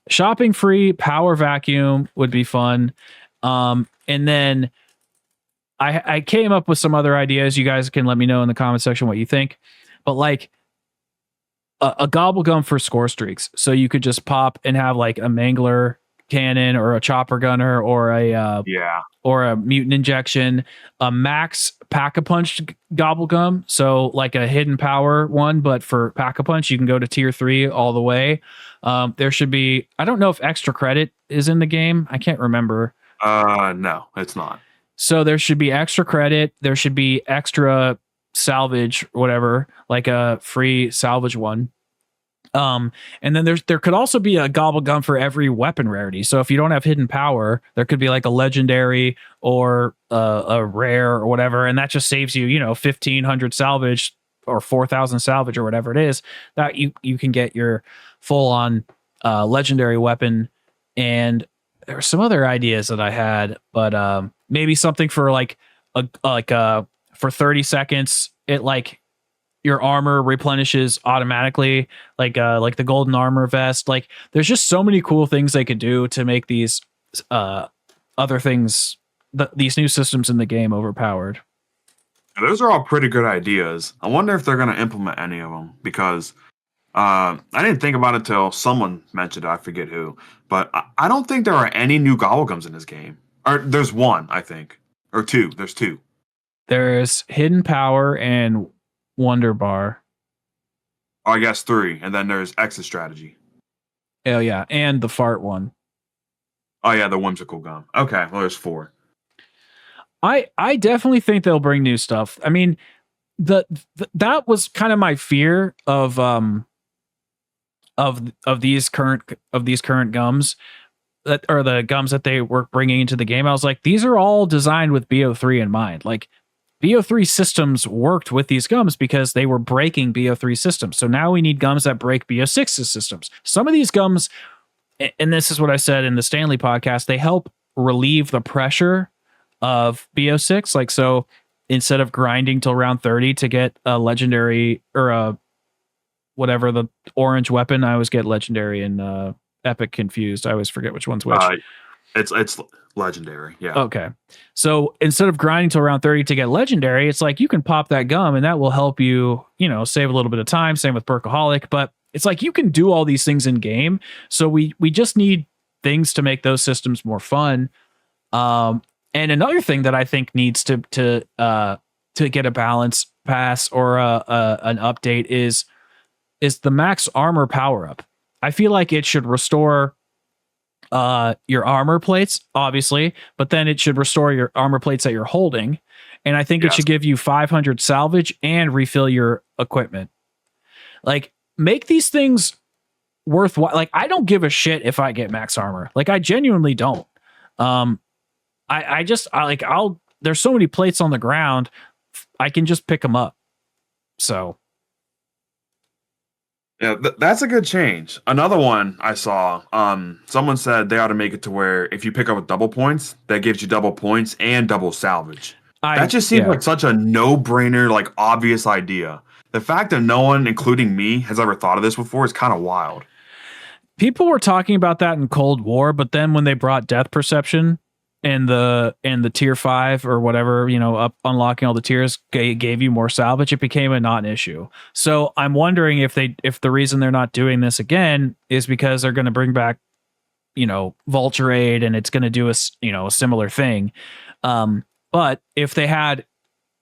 Shopping Free, Power Vacuum would be fun. And then I came up with some other ideas. You guys can let me know in the comment section what you think. But like a Gobblegum for score streaks, so you could just pop and have like a Mangler cannon or a chopper gunner or a mutant injection, a max pack-a-punch gobblegum, so like a hidden power one, but for pack-a-punch you can go to tier 3 all the way. There should be, I don't know if extra credit is in the game, I can't remember. No, it's not. So there should be extra credit, there should be extra salvage, whatever, like a free salvage one. And then there could also be a gobblegum for every weapon rarity. So if you don't have hidden power, there could be like a legendary or a rare or whatever, and that just saves you, 1,500 salvage or 4,000 salvage or whatever it is, that you can get your full on legendary weapon. And there were some other ideas that I had, but maybe something for for 30 seconds, it like your armor replenishes automatically, like the golden armor vest. Like there's just so many cool things they could do to make these other things, these new systems in the game, overpowered. Those are all pretty good ideas. I wonder if they're going to implement any of them, because I didn't think about it till someone mentioned it. I forget who, but I don't think there are any new gobblegums in this game. Or there's one, I think, or two. There's two. There's hidden power and Wonder Bar. Oh, I guess 3, and then there's exit strategy. Oh yeah, and the fart one. Oh yeah, the whimsical gum. Okay, well there's 4. I definitely think they'll bring new stuff. I mean, that was kind of my fear of these current gums that are the gums that they were bringing into the game. I was like, these are all designed with BO3 in mind. Like BO3 systems worked with these gums because they were breaking BO3 systems. So now we need gums that break BO6's systems. Some of these gums, and this is what I said in the Stanley podcast, they help relieve the pressure of BO6. Like, so instead of grinding till round 30 to get a legendary or a whatever the orange weapon, I always get legendary and epic confused. I always forget which one's which. It's legendary. Yeah. Okay. So instead of grinding till round 30 to get legendary, it's like you can pop that gum and that will help you, save a little bit of time. Same with Perkaholic, but it's like you can do all these things in game. So we just need things to make those systems more fun. And another thing that I think needs to get a balance pass or an update is the max armor power up. I feel like it should restore your armor plates, obviously, but then it should restore your armor plates that you're holding. And I think it should give you 500 salvage and refill your equipment. Like, make these things worthwhile. Like, I don't give a shit if I get max armor. Like, I genuinely don't. There's so many plates on the ground, I can just pick them up. So. Yeah, that's a good change. Another one I saw, someone said they ought to make it to where if you pick up with double points, that gives you double points and double salvage. That just seems like such a no-brainer, like obvious idea. The fact that no one, including me, has ever thought of this before is kind of wild. People were talking about that in Cold War, but then when they brought death perception and the tier 5 or whatever, up unlocking all the tiers gave you more salvage, it became a non-issue. So I'm wondering if the reason they're not doing this again is because they're going to bring back, Vulture Aid and it's going to do a similar thing. But if they had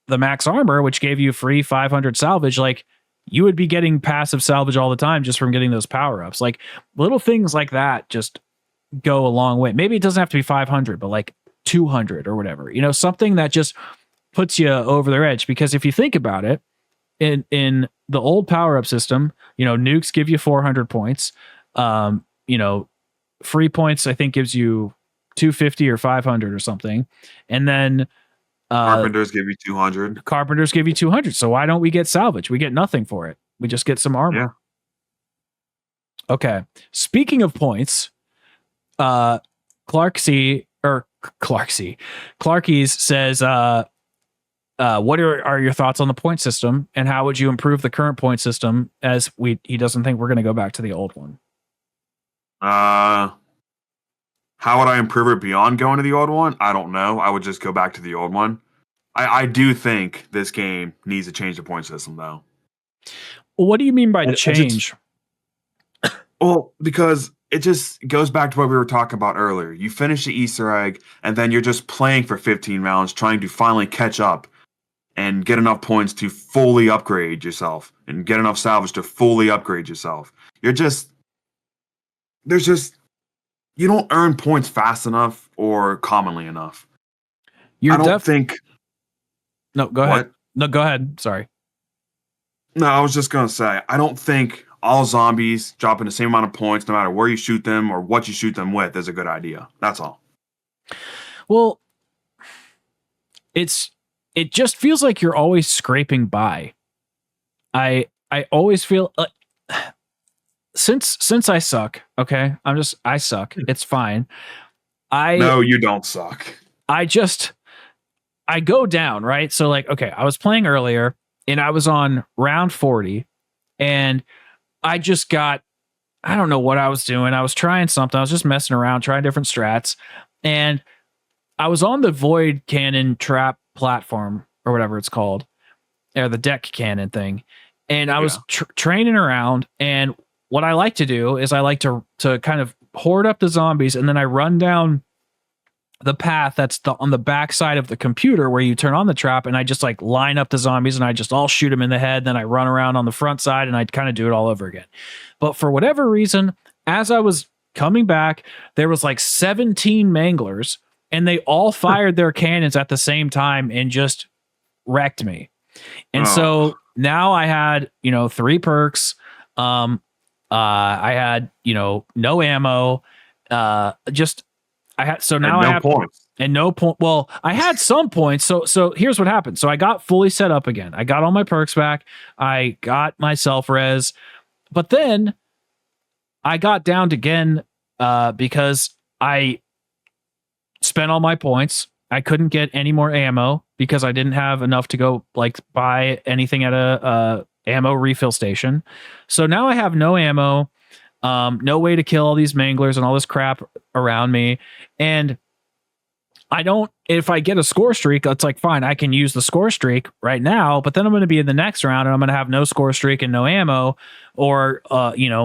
the max armor, which gave you free 500 salvage, like you would be getting passive salvage all the time just from getting those power-ups. Like little things like that just go a long way. Maybe it doesn't have to be 500, but like 200 or whatever, something that just puts you over their edge. Because if you think about it, in the old power-up system, nukes give you 400 points. Free points, I think, gives you 250 or 500 or something. And then Carpenters give you 200. Carpenters give you 200. So why don't we get salvage? We get nothing for it. We just get some armor. Yeah. Okay. Speaking of points, Clarkie's says, what are your thoughts on the point system and how would you improve the current point system as he doesn't think we're going to go back to the old one? How would I improve it beyond going to the old one? I don't know. I would just go back to the old one. I do think this game needs to change the point system, though. What do you mean by change? Well, because it just goes back to what we were talking about earlier. You finish the Easter egg, and then you're just playing for 15 rounds, trying to finally catch up and get enough points to fully upgrade yourself and get enough salvage to fully upgrade yourself. You don't earn points fast enough or commonly enough. No, go ahead. No, go ahead. Sorry. No, I was just going to say, I don't think all zombies dropping the same amount of points, no matter where you shoot them or what you shoot them with, is a good idea. That's all. Well, it just feels like you're always scraping by. I always feel since I suck, okay? I suck. It's fine. No, you don't suck. I go down, right? So like, okay, I was playing earlier and I was on round 40 and I don't know what I was doing. I was trying something. I was just messing around, trying different strats. And I was on the void cannon trap platform or whatever it's called, or the deck cannon thing. And I was training around. And what I like to do is I like to kind of hoard up the zombies. And then I run down the path that's on the back side of the computer where you turn on the trap, and I just like line up the zombies and I just all shoot them in the head. Then I run around on the front side and I kind of do it all over again. But for whatever reason, as I was coming back, there was like 17 manglers and they all fired their cannons at the same time and just wrecked me. And so now I had, 3 perks. I had, no ammo. I had, so now I have points. And no point. Well, I had some points. So here's what happened. So I got fully set up again. I got all my perks back. I got my self-res, but then I got downed again because I spent all my points. I couldn't get any more ammo because I didn't have enough to go buy anything at a ammo refill station. So now I have no ammo, no way to kill all these manglers and all this crap around me. And if I get a score streak, it's fine, I can use the score streak right now, but then I'm going to be in the next round and I'm going to have no score streak and no ammo, or,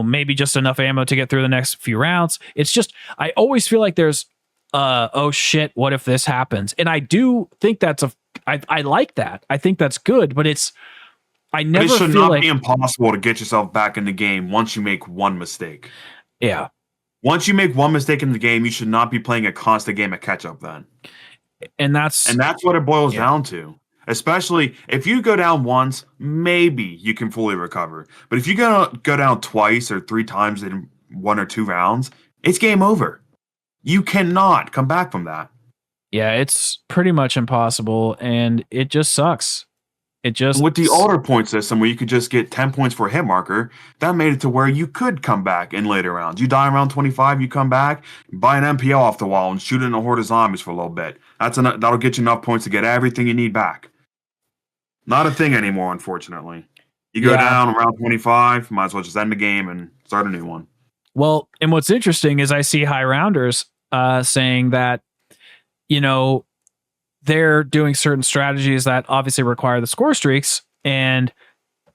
maybe just enough ammo to get through the next few rounds. It's just, I always feel like there's, oh shit, what if this happens? And I do think I like that. I think that's good, but I never feel like... It should not be impossible to get yourself back in the game once you make one mistake. Yeah. Once you make one mistake in the game, you should not be playing a constant game of catch up then. And that's what it boils down to. Especially if you go down once, maybe you can fully recover. But if you go down twice or 3 times in 1 or 2 rounds, it's game over. You cannot come back from that. Yeah, it's pretty much impossible, and it just sucks. With the older point system where you could just get 10 points for a hit marker, that made it to where you could come back in later rounds. You die around 25, you come back, buy an MPL off the wall and shoot in a horde of zombies for a little bit. That'll get you enough points to get everything you need back. Not a thing anymore, unfortunately. You go down around 25, might as well just end the game and start a new one. Well, and what's interesting is I see high rounders saying that, they're doing certain strategies that obviously require the score streaks. And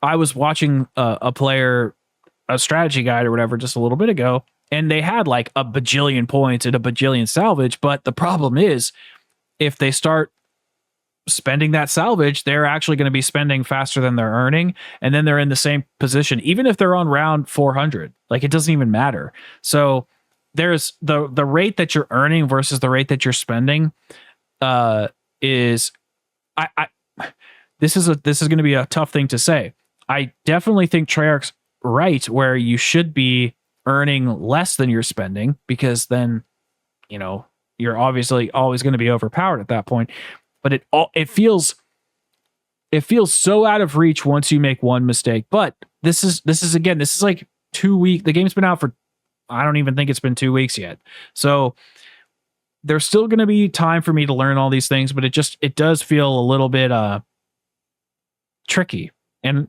I was watching a strategy guide or whatever just a little bit ago, and they had a bajillion points and a bajillion salvage. But the problem is, if they start spending that salvage, they're actually going to be spending faster than they're earning. And then they're in the same position, even if they're on round 400, it doesn't even matter. So there's the rate that you're earning versus the rate that you're spending. This is going to be a tough thing to say. I definitely think Treyarch's right, where you should be earning less than you're spending, because then, you're obviously always going to be overpowered at that point. But it feels so out of reach once you make one mistake. But this is 2 weeks. The game's been out for, I don't even think it's been 2 weeks yet. So there's still going to be time for me to learn all these things, but it does feel a little bit tricky. And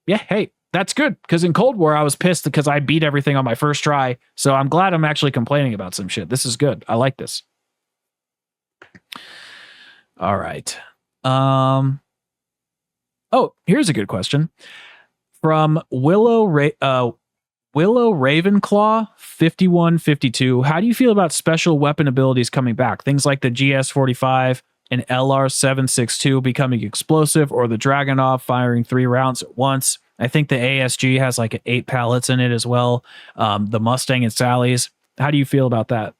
yeah, hey, that's good, because in Cold War I was pissed because I beat everything on my first try. So I'm glad I'm actually complaining about some shit. This is good. I like this. All right. Oh, here's a good question from Willow Ravenclaw 5152. How do you feel about special weapon abilities coming back? Things like the GS45 and LR762 becoming explosive, or the Dragunov firing 3 rounds at once. I think the ASG has 8 pallets in it as well. The Mustang and Sally's. How do you feel about that?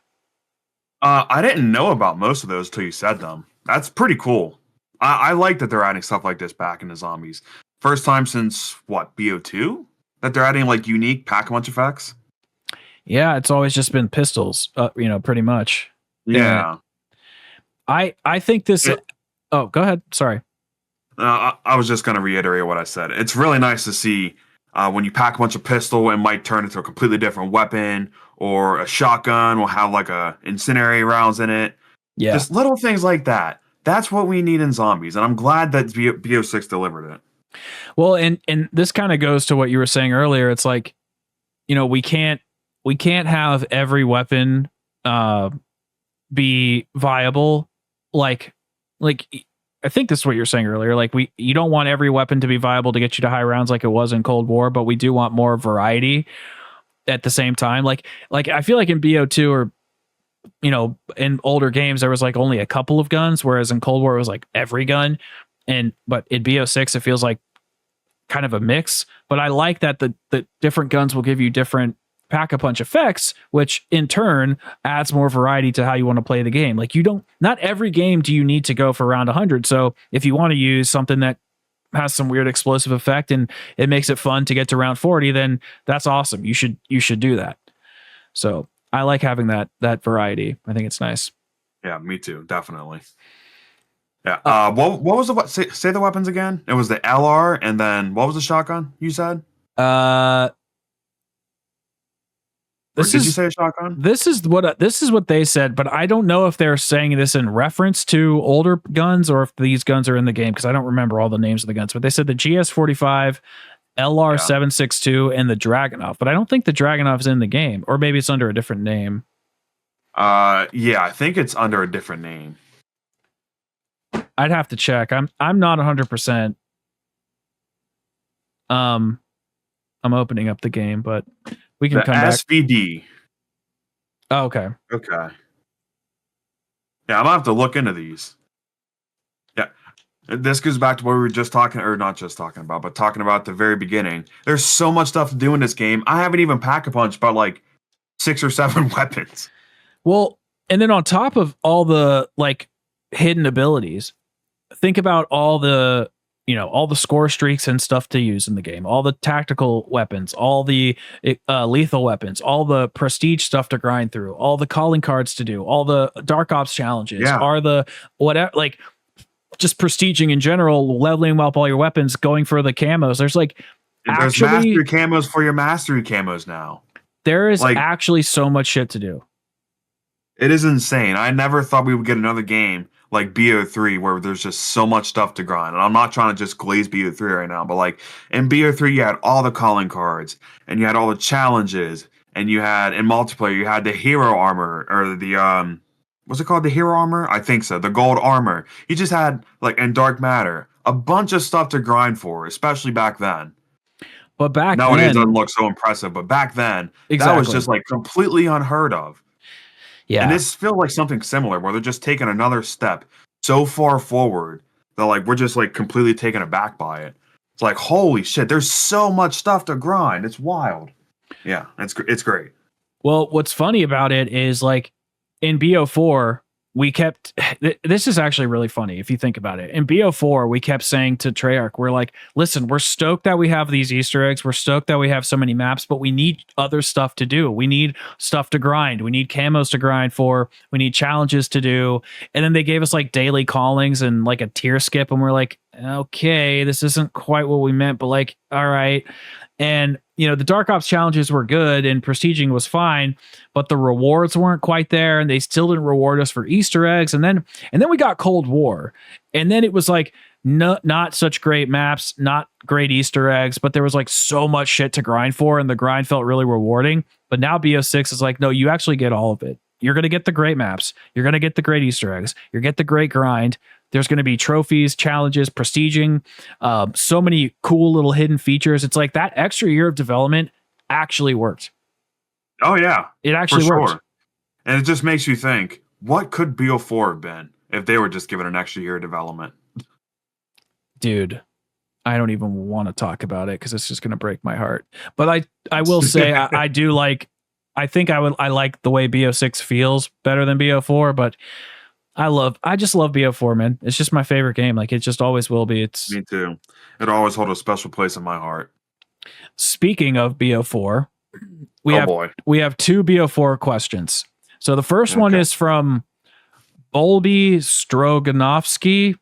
I didn't know about most of those till you said them. That's pretty cool. I like that they're adding stuff like this back into zombies. First time since BO2 that they're adding unique pack-a-punch effects. Yeah, it's always just been pistols, pretty much. Yeah. I think this. Oh, go ahead. Sorry. I was just going to reiterate what I said. It's really nice to see when you pack a bunch of pistol, it might turn into a completely different weapon, or a shotgun will have a incendiary rounds in it. Yeah. Just little things like that. That's what we need in zombies, and I'm glad that BO6 delivered it. Well, and this kind of goes to what you were saying earlier. It's we can't have every weapon be viable. I think this is what you're saying earlier. You don't want every weapon to be viable to get you to high rounds like it was in Cold War, but we do want more variety at the same time. I feel like in BO2 or in older games there was only a couple of guns, whereas in Cold War it was every gun. But in BO6 it feels like kind of a mix. But I like that the different guns will give you different Pack-a-Punch effects, which in turn adds more variety to how you want to play the game. Like not every game do you need to go for around 100. So if you want to use something that has some weird explosive effect and it makes it fun to get to round 40, then that's awesome. You should do that. So I like having that variety. I think it's nice. Yeah, me too. Definitely. Yeah. What was the say the weapons again? It was the LR, and then what was the shotgun you said? Did you say a shotgun? This is what they said, but I don't know if they're saying this in reference to older guns or if these guns are in the game, because I don't remember all the names of the guns. But they said the GS45, LR762, and the Dragunov. But I don't think the Dragunov's in the game, or maybe it's under a different name. Yeah, I think it's under a different name. I'd have to check. I'm not 100%. I'm opening up the game, but we can come back. SVD. Oh, okay. Okay. Yeah, I'm gonna have to look into these. Yeah. This goes back to what we were just talking, or not just talking about, but talking about at the very beginning. There's so much stuff to do in this game. I haven't even Pack-a-Punch but like 6 or 7 weapons. Well, and then on top of all the like hidden abilities, think about all the score streaks and stuff to use in the game, all the tactical weapons, all the lethal weapons, all the prestige stuff to grind through, all the calling cards to do, all the Dark Ops challenges, are the whatever, like just prestiging in general, leveling up all your weapons, going for the camos. There's like there's mastery camos for your mastery camos now. There is actually so much shit to do. It is insane. I never thought we would get another game like BO3 where there's just so much stuff to grind. And I'm not trying to just glaze BO3 right now, but like in BO3 you had all the calling cards and you had all the challenges, and you had in multiplayer you had the hero armor, or the what's it called, the hero armor? I think so. The gold armor. You just had like in dark matter a bunch of stuff to grind for, especially back then. But nowadays then, it doesn't look so impressive, but back then that was just like completely unheard of. Yeah. And this feels like something similar where they're just taking another step so far forward that like we're just like completely taken aback by it. It's like, holy shit, there's so much stuff to grind. It's wild. Yeah, it's great. Well, what's funny about it is like in BO4, we kept, this is actually really funny if you think about it. In BO4, we kept saying to Treyarch, we're like, listen, we're stoked that we have these Easter eggs. We're stoked that we have so many maps, but we need other stuff to do. We need stuff to grind. We need camos to grind for. We need challenges to do. And then they gave us like daily callings and like a tier skip. And we're like, okay, this isn't quite what we meant, but like, all right. And, the Dark Ops challenges were good and prestiging was fine, but the rewards weren't quite there, and they still didn't reward us for Easter eggs. And then we got Cold War, and then it was like not such great maps, not great Easter eggs, but there was like so much shit to grind for, and the grind felt really rewarding. But now BO6 is like, no, you actually get all of it. You're going to get the great maps. You're going to get the great Easter eggs. You're going to get the great grind. There's going to be trophies, challenges, prestiging, so many cool little hidden features. It's like that extra year of development actually worked. Oh, yeah. It actually worked. Sure. And it just makes you think, what could BO4 have been if they were just given an extra year of development? Dude, I don't even want to talk about it because it's just going to break my heart. But I will say I do like, I think I like the way BO6 feels better than BO4, but I just love BO4, man. It's just my favorite game. Like it just always will be. Me too. It'll always hold a special place in my heart. Speaking of BO4, we have 2 BO4 questions. So the first one is from Bolby Stroganovsky.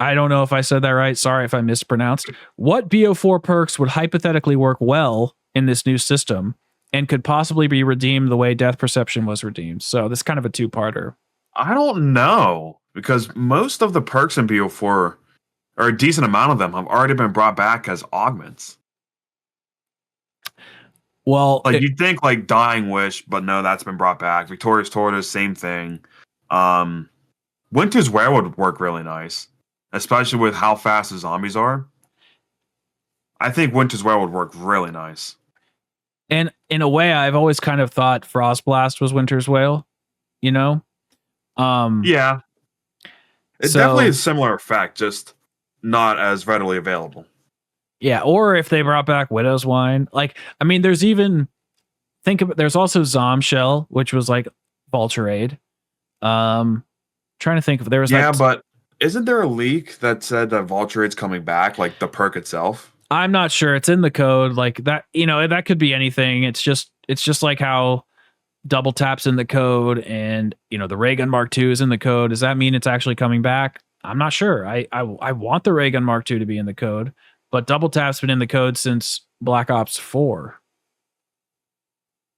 I don't know if I said that right. Sorry if I mispronounced. What BO4 perks would hypothetically work well in this new system and could possibly be redeemed the way Death Perception was redeemed? So this is kind of a 2-parter. I don't know, because most of the perks in BO4, or a decent amount of them, have already been brought back as augments. Well, like you'd think like Dying Wish, but no, that's been brought back. Victorious Tortoise, same thing. Winter's Wear would work really nice, especially with how fast the zombies are. I think Winter's Wear would work really nice. And in a way, I've always kind of thought Frost Blast was Winter's Wail, Yeah. It's definitely a similar effect, just not as readily available. Yeah, or if they brought back Widow's Wine. Like, I mean, there's even think of there's also Zombshell, which was like Vulture Aid. Trying to think if there was but isn't there a leak that said that Vulture Aid's coming back, like the perk itself? I'm not sure. It's in the code, like that. That could be anything. It's just like how double taps in the code, and the Ray Gun Mark II is in the code. Does that mean it's actually coming back? I'm not sure. I want the Ray Gun Mark II to be in the code, but double tap's been in the code since Black Ops 4,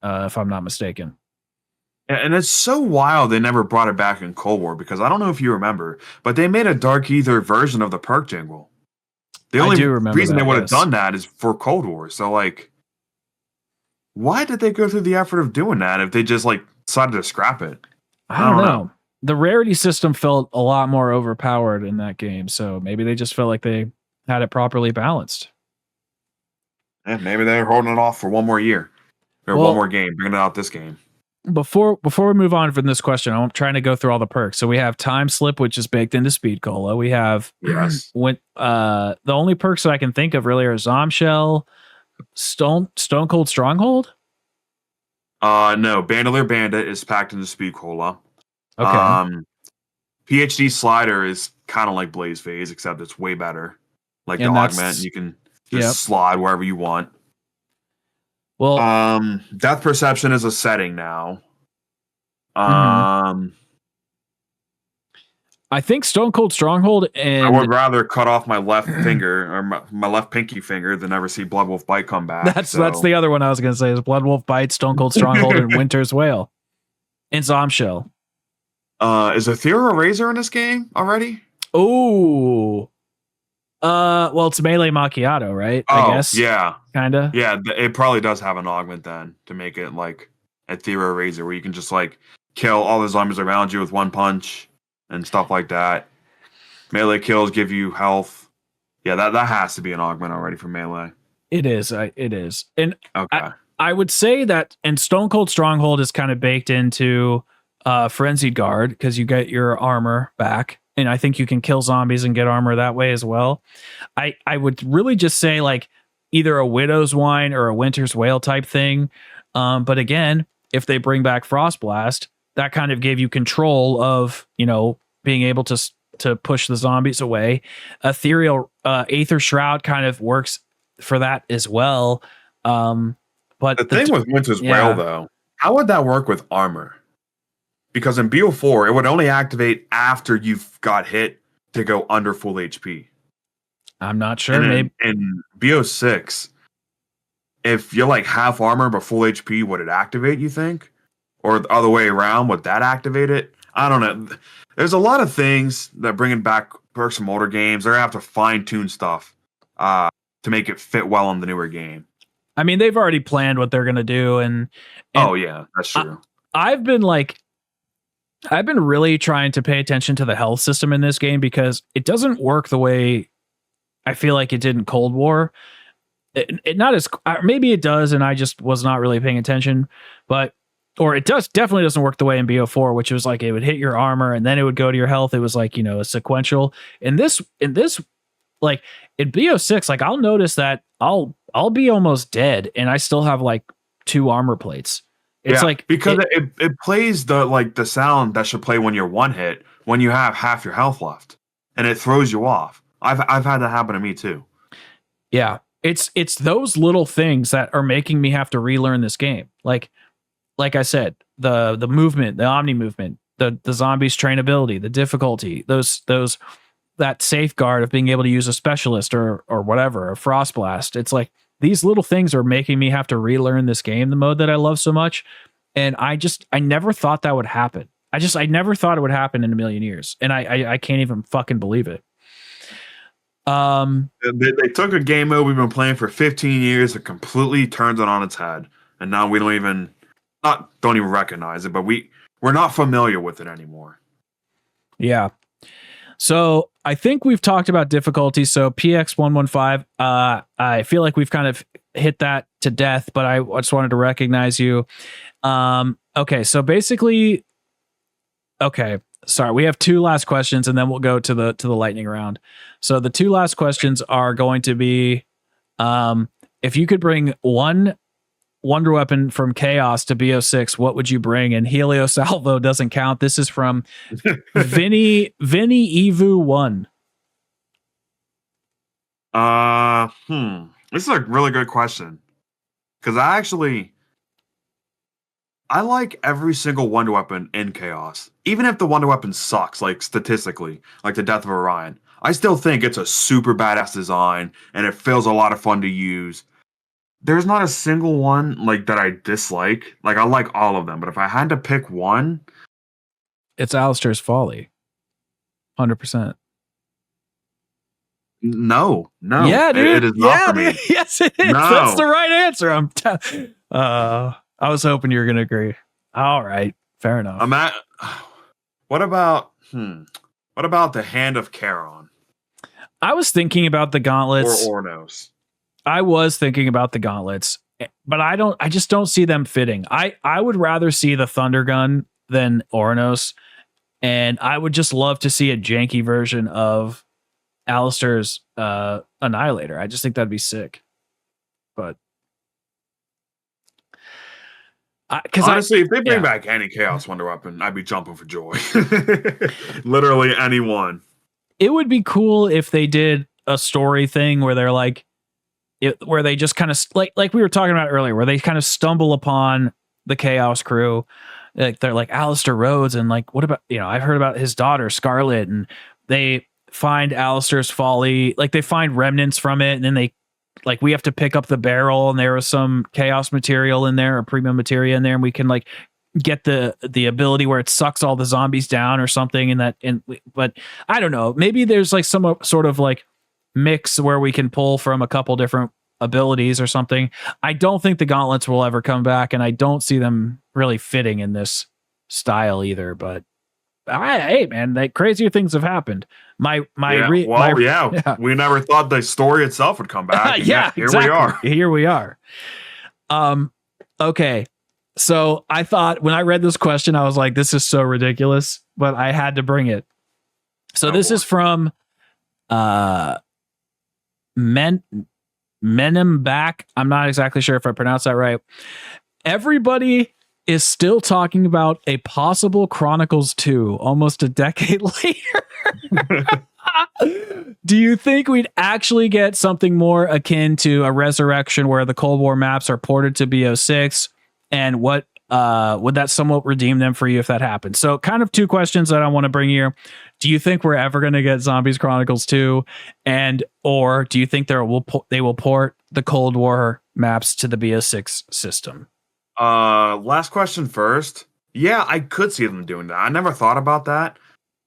if I'm not mistaken. And it's so wild they never brought it back in Cold War, because I don't know if you remember, but they made a Dark Ether version of the perk jingle. The only reason they would have done that is for Cold War. So, like, why did they go through the effort of doing that if they just, like, decided to scrap it? I don't know. The rarity system felt a lot more overpowered in that game, so maybe they just felt like they had it properly balanced. And maybe they're holding it off for one more year. Or one more game, bringing it out this game. Before we move on from this question, I'm trying to go through all the perks. So we have Time Slip, which is baked into Speed Cola. We have the only perks that I can think of really are Zombshell, Stone Cold Stronghold. No, Bandolier Bandit is packed into Speed Cola. Okay. PhD Slider is kind of like Blaze Phase, except it's way better. Like the augment, you can just slide wherever you want. Well, Death Perception is a setting now. I think Stone Cold Stronghold, and I would rather cut off my left finger or my left pinky finger than ever see Blood Wolf Bite come back. That's the other one I was going to say is Blood Wolf Bite, Stone Cold Stronghold, and Winter's Wail, and Zombshell. Is Ethereal Razor in this game already? Oh. Well, it's Melee Macchiato, right? I guess. Yeah. Kinda. Yeah, it probably does have an augment then to make it like Ethereal Razor, where you can just like kill all the zombies around you with one punch and stuff like that. Melee kills give you health. Yeah, that has to be an augment already for Melee. It is. It is. And okay. I would say that, and Stone Cold Stronghold is kind of baked into Frenzied Guard, because you get your armor back. And I think you can kill zombies and get armor that way as well. I would really just say like either a Widow's Wine or a Winter's Wail type thing. But again, if they bring back Frostblast, that kind of gave you control of, being able to push the zombies away. Ethereal Aether Shroud kind of works for that as well. But the thing with Winter's Wail, though, how would that work with armor? Because in BO4, it would only activate after you've got hit to go under full HP. I'm not sure. And maybe in BO6, if you're like half armor but full HP, would it activate, you think? Or the other way around, would that activate it? I don't know. There's a lot of things that bringing back perks from older games. They're going to have to fine-tune stuff to make it fit well in the newer game. I mean, they've already planned what they're going to do. And oh, yeah, that's true. I've been really trying to pay attention to the health system in this game, because it doesn't work the way I feel like it did in Cold War. It not as, maybe it does, and I just was not really paying attention, or it definitely doesn't work the way in BO4, which was like it would hit your armor and then it would go to your health. It was like, a sequential. In this, like in BO6, like I'll notice that I'll be almost dead and I still have like 2 armor plates. It's like because it plays the sound that should play when you're one hit when you have half your health left, and it throws you off. I've had that happen to me too. Yeah, it's those little things that are making me have to relearn this game. Like I said, the movement, the omni movement, the zombies trainability, the difficulty, that safeguard of being able to use a specialist or whatever, a frost blast. It's like these little things are making me have to relearn this game, the mode that I love so much. And I never thought that would happen. I never thought it would happen in a million years. And I can't even fucking believe it. They took a game mode we've been playing for 15 years and completely turned it on its head. And now we don't even recognize it, but we're not familiar with it anymore. Yeah. So I think we've talked about difficulty. So PX115, I feel like we've kind of hit that to death, but I just wanted to recognize you. Okay. So basically, sorry, we have 2 last questions and then we'll go to the lightning round. So the 2 last questions are going to be, if you could bring one wonder weapon from Chaos to BO6, what would you bring? And Helio Salvo doesn't count. This is from Vinny Evu 1. This is a really good question. Because I like every single wonder weapon in Chaos. Even if the wonder weapon sucks, like statistically, like the Death of Orion. I still think it's a super badass design and it feels a lot of fun to use. There's not a single one like that I dislike. Like I like all of them, but if I had to pick one, it's Alistair's Folly. 100%. No. Yeah, dude. It is not for me. Yes, it is. No. That's the right answer. I was hoping you were going to agree. All right. Fair enough. What about the Hand of Charon? I was thinking about the gauntlets. Or Ornos. I was thinking about the gauntlets, but I just don't see them fitting. I would rather see the Thunder Gun than Ornos, and I would just love to see a janky version of Alistair's Annihilator. I just think that'd be sick. But honestly, if they bring back any Chaos Wonder Weapon, I'd be jumping for joy. Literally anyone. It would be cool if they did a story thing where they're like, where they just kind of like we were talking about earlier, where they kind of stumble upon the Chaos crew. Like they're like Alistair Rhodes, and like, what about, I've heard about his daughter Scarlet, and they find Alistair's Folly, like they find remnants from it, and then we have to pick up the barrel, and there was some Chaos material in there, or premium materia in there, and we can like get the ability where it sucks all the zombies down or something, but I don't know, maybe there's like some sort of like mix where we can pull from a couple different abilities or something. I don't think the gauntlets will ever come back, and I don't see them really fitting in this style either, but hey man, like crazier things have happened. We never thought the story itself would come back. Here we are. Okay. So I thought when I read this question, I was like, this is so ridiculous, but I had to bring it. So this is from Menem back. I'm not exactly sure if I pronounced that right. Everybody is still talking about a possible Chronicles 2 almost a decade later. Do you think we'd actually get something more akin to a Resurrection where the Cold War maps are ported to BO6? And what would that somewhat redeem them for you if that happened? So kind of two questions that I want to bring here. Do you think we're ever going to get Zombies Chronicles 2? Or do you think they will port the Cold War maps to the BO6 system? Last question first. Yeah, I could see them doing that. I never thought about that,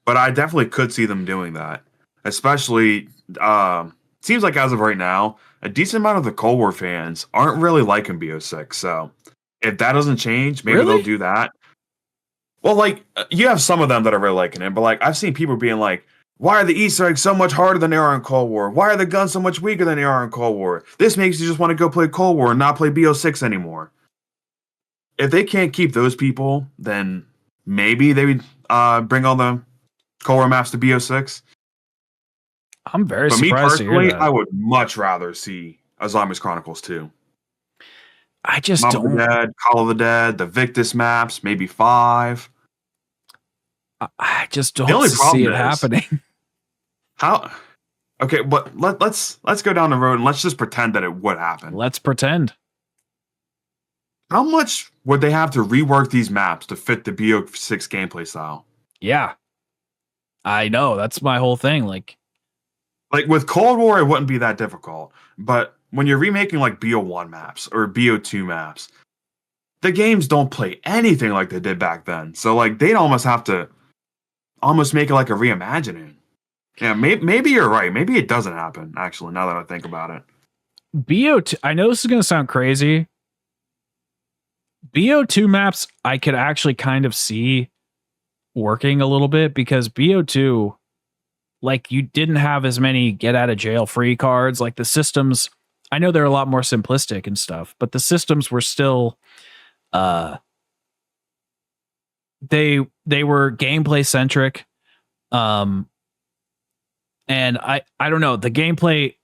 but I definitely could see them doing that. Especially, seems like as of right now, a decent amount of the Cold War fans aren't really liking BO6. So if that doesn't change, maybe they'll do that. Well, like, you have some of them that are really liking it, but like I've seen people being like, why are the Easter eggs so much harder than they are in Cold War? Why are the guns so much weaker than they are in Cold War? This makes you just want to go play Cold War and not play BO6 anymore. If they can't keep those people, then maybe they would bring all the Cold War maps to BO6. I'm very surprised to hear that. I would much rather see a Zombies Chronicles 2. I just Mob don't. Of the Dead, Call of the Dead, the Victus maps, maybe 5. I just don't see it happening. How? Okay, but let's go down the road and let's just pretend that it would happen. Let's pretend. How much would they have to rework these maps to fit the BO6 gameplay style? Yeah, I know. That's my whole thing. Like with Cold War, it wouldn't be that difficult. But when you're remaking like BO1 maps or BO2 maps, the games don't play anything like they did back then. So like they'd almost have to make it like a reimagining. Yeah, maybe you're right. Maybe it doesn't happen, actually, now that I think about it. BO2, I know this is going to sound crazy. BO2 maps, I could actually kind of see working a little bit because BO2, like, you didn't have as many get out of jail free cards. Like, the systems, I know they're a lot more simplistic and stuff, but the systems were still, they were gameplay centric. And I don't know, the gameplay,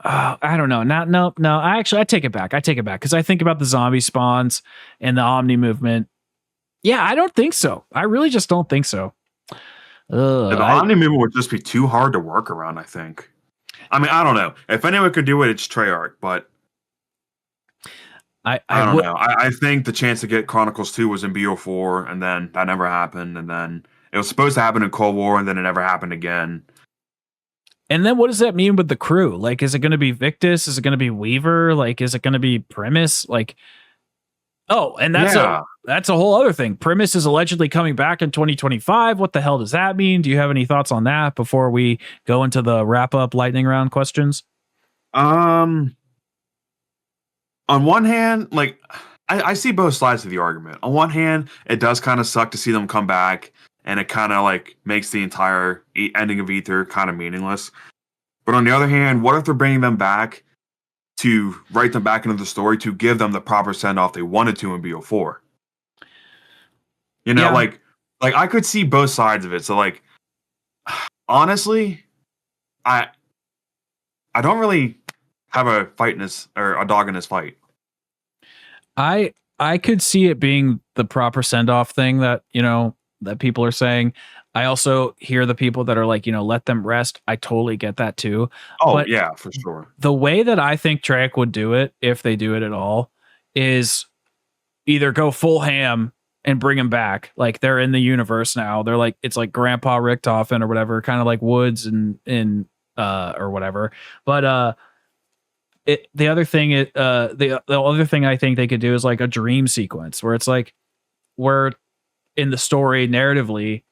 I don't know. No. I take it back. I take it back because I think about the zombie spawns and the Omni movement. Yeah, I don't think so. I really just don't think so. The Omni movement would just be too hard to work around, I think. I mean, I don't know. If anyone could do it, it's Treyarch, but I don't know. I think the chance to get Chronicles 2 was in BO4, and then that never happened, and then it was supposed to happen in Cold War, and then it never happened again. And then what does that mean with the crew? Like, is it going to be Victus? Is it going to be Weaver? Like, is it going to be Primus? Like, oh, and that's a whole other thing. Primus is allegedly coming back in 2025. What the hell does that mean? Do you have any thoughts on that before we go into the wrap up lightning round questions? On one hand, like I see both sides of the argument. On one hand, it does kind of suck to see them come back, and it kind of like makes the entire ending of Ether kind of meaningless. But on the other hand, what if they're bringing them back to write them back into the story to give them the proper send off they wanted to in BO4? You know, like I could see both sides of it. So like, honestly, I don't really have a fight in this or a dog in this fight. I could see it being the proper send off thing that, you know, that people are saying. I also hear the people that are like, you know, let them rest. I totally get that too. Oh, but yeah, for sure. The way that I think Treyarch would do it, if they do it at all, is either go full ham and bring them back. Like they're in the universe now. They're like, it's like Grandpa Richtofen or whatever, kind of like Woods and or whatever. But the other thing the other thing I think they could do is like a dream sequence where it's like we're in the story narratively,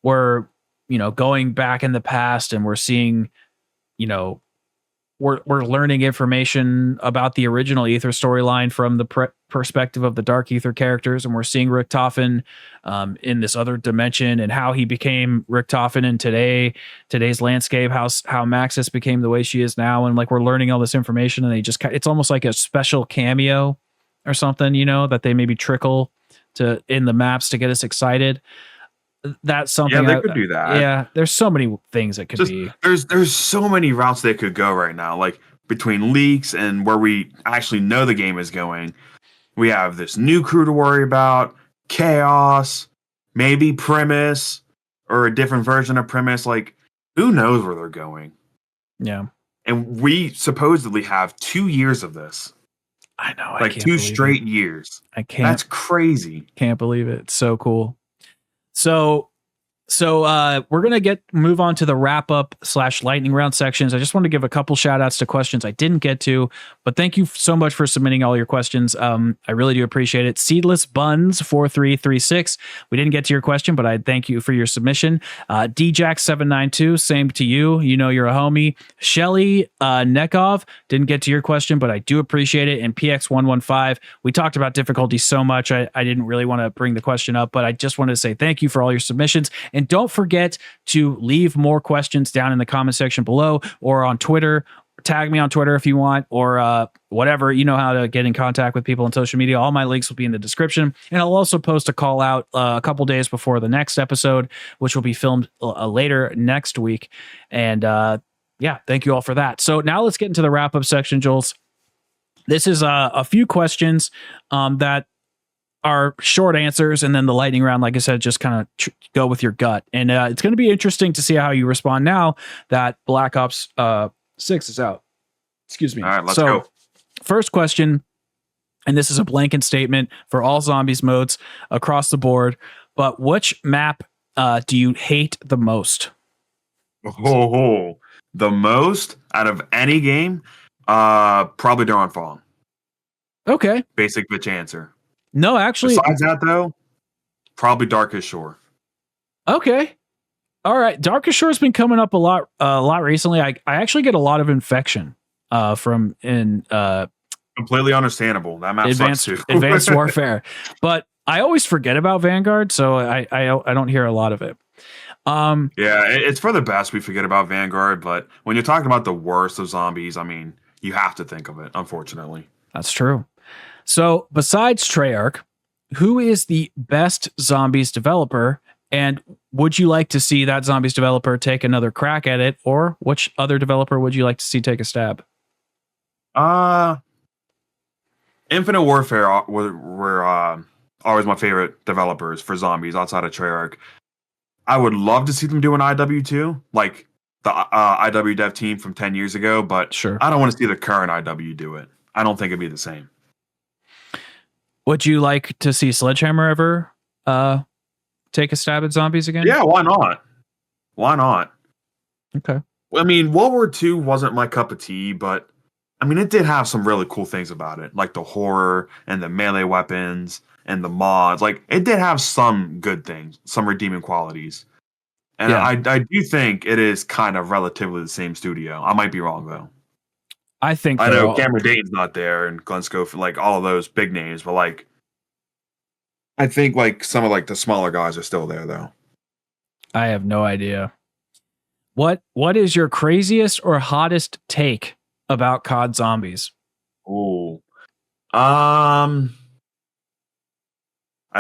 we're, you know, going back in the past and we're seeing, you know, we're learning information about the original Ether storyline from the perspective of the Dark Ether characters, and we're seeing Richtofen in this other dimension and how he became Richtofen in today's landscape, how Maxis became the way she is now, and like we're learning all this information, and it's almost like a special cameo or something, you know, that they maybe trickle to in the maps to get us excited. That's something. Yeah, they could do that. Yeah, there's so many things that could be. There's so many routes they could go right now, like between leaks and where we actually know the game is going. We have this new crew to worry about, Chaos, maybe Primus, or a different version of Primus. Like, who knows where they're going? Yeah. And we supposedly have 2 years of this. I know. Like 2 straight years. I can't. That's crazy. Can't believe it. It's so cool. So we're going to move on to the wrap up / lightning round sections. I just want to give a couple shout outs to questions I didn't get to, but thank you so much for submitting all your questions. I really do appreciate it. Seedless Buns 4336. We didn't get to your question, but I thank you for your submission. DJack792, same to you. You know, you're a homie. Shelly Nekov, didn't get to your question, but I do appreciate it. And PX115, we talked about difficulty so much. I didn't really want to bring the question up, but I just wanted to say thank you for all your submissions. And don't forget to leave more questions down in the comment section below or on Twitter. Tag me on Twitter if you want, or whatever. You know how to get in contact with people on social media. All my links will be in the description. And I'll also post a call out a couple days before the next episode, which will be filmed later next week. And yeah, thank you all for that. So now let's get into the wrap up section, Jules. This is a few questions that are short answers, and then the lightning round, like I said, just kind of go with your gut. And it's going to be interesting to see how you respond now that Black Ops 6 is out. Excuse me. All right, let's go. First question, and this is a blanket statement for all zombies modes across the board, but which map do you hate the most? Oh, the most out of any game? Probably Dawnfall. Okay. Basic bitch answer. No, actually. Besides that, though, probably Darkest Shore. Okay. All right. Darkest Shore has been coming up a lot recently. I actually get a lot of infection from completely understandable. That map sucks too. Advanced Warfare. But I always forget about Vanguard, so I don't hear a lot of it. Yeah, it's for the best we forget about Vanguard, but when you're talking about the worst of zombies, I mean, you have to think of it, unfortunately. That's true. So besides Treyarch, who is the best zombies developer, and would you like to see that zombies developer take another crack at it, or which other developer would you like to see take a stab? Uh, Infinite Warfare were always my favorite developers for zombies outside of Treyarch. I would love to see them do an IW2, like the IW dev team from 10 years ago, but Sure. I don't want to see the current IW do it. I don't think it'd be the same. Would you like to see Sledgehammer ever take a stab at zombies again? Yeah, why not? Why not? Okay. I mean, World War II wasn't my cup of tea, but I mean, it did have some really cool things about it, like the horror and the melee weapons and the mods. Like, it did have some good things, some redeeming qualities. And Yeah. I do think it is kind of relatively the same studio. I might be wrong, though. I think I know Cameron Dayton's not there and Glenn Schofield, like all of those big names, but like, I think like some of like the smaller guys are still there, though. I have no idea. What is your craziest or hottest take about COD Zombies? Ooh. A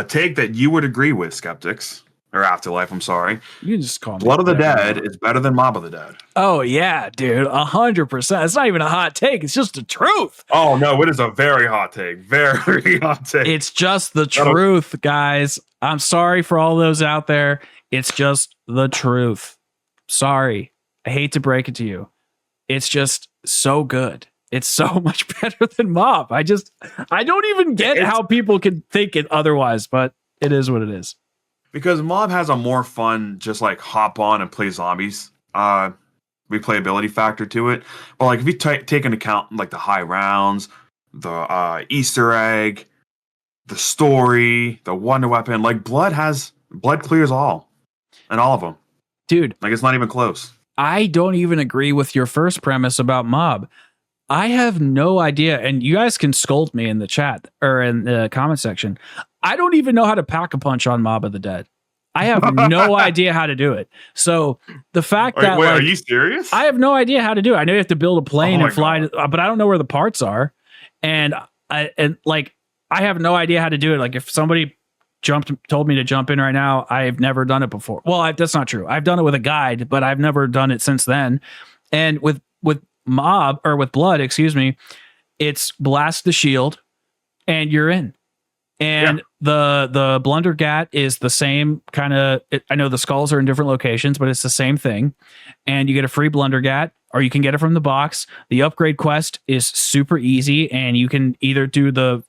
take that you would agree with, Skeptics. Or Afterlife, I'm sorry. You can just call me Blood of the Dead is better than Mob of the Dead. Oh, yeah, dude. 100%. It's not even a hot take. It's just the truth. Oh, no, it is a very hot take. Very hot take. It's just the truth, guys. I'm sorry for all those out there. It's just the truth. Sorry. I hate to break it to you. It's just so good. It's so much better than Mob. I don't even get how people can think it otherwise, but it is what it is. Because Mob has a more fun, just like hop on and play zombies replayability factor to it. But like if you take into account like the high rounds, the Easter egg, the story, the wonder weapon, like Blood clears all. And all of them. Dude. Like it's not even close. I don't even agree with your first premise about Mob. I have no idea, and you guys can scold me in the chat or in the comment section. I don't even know how to pack a punch on Mob of the Dead. I have no idea how to do it. So the fact that are you serious? I have no idea how to do it. I know you have to build a plane and fly, but I don't know where the parts are. And I have no idea how to do it. Like if somebody told me to jump in right now, I've never done it before. Well, that's not true. I've done it with a guide, but I've never done it since then. And with Mob or with Blood, excuse me, it's blast the shield and you're in. And the Blundergat is the same kind of. I know the skulls are in different locations, but it's the same thing. And you get a free Blundergat, or you can get it from the box. The upgrade quest is super easy, and you can either do the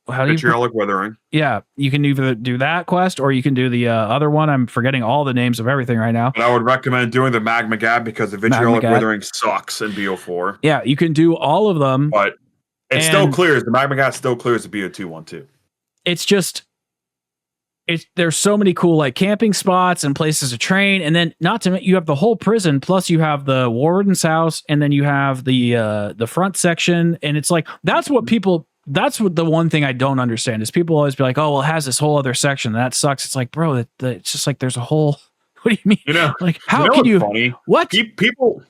vitriolic weathering. Yeah, you can either do that quest, or you can do the other one. I'm forgetting all the names of everything right now. And I would recommend doing the Magma Gap because the vitriolic weathering sucks in BO4. Yeah, you can do all of them, but it still clears. The Magma Gap still clears the BO2 one too. It's just, there's so many cool like camping spots and places to train, and then not to you have the whole prison, plus you have the warden's house, and then you have the front section, and it's like that's what the one thing I don't understand is people always be like, oh, well, it has this whole other section that sucks. It's like, bro, it's just like there's a whole. What do you mean? Like how can you? Funny? What people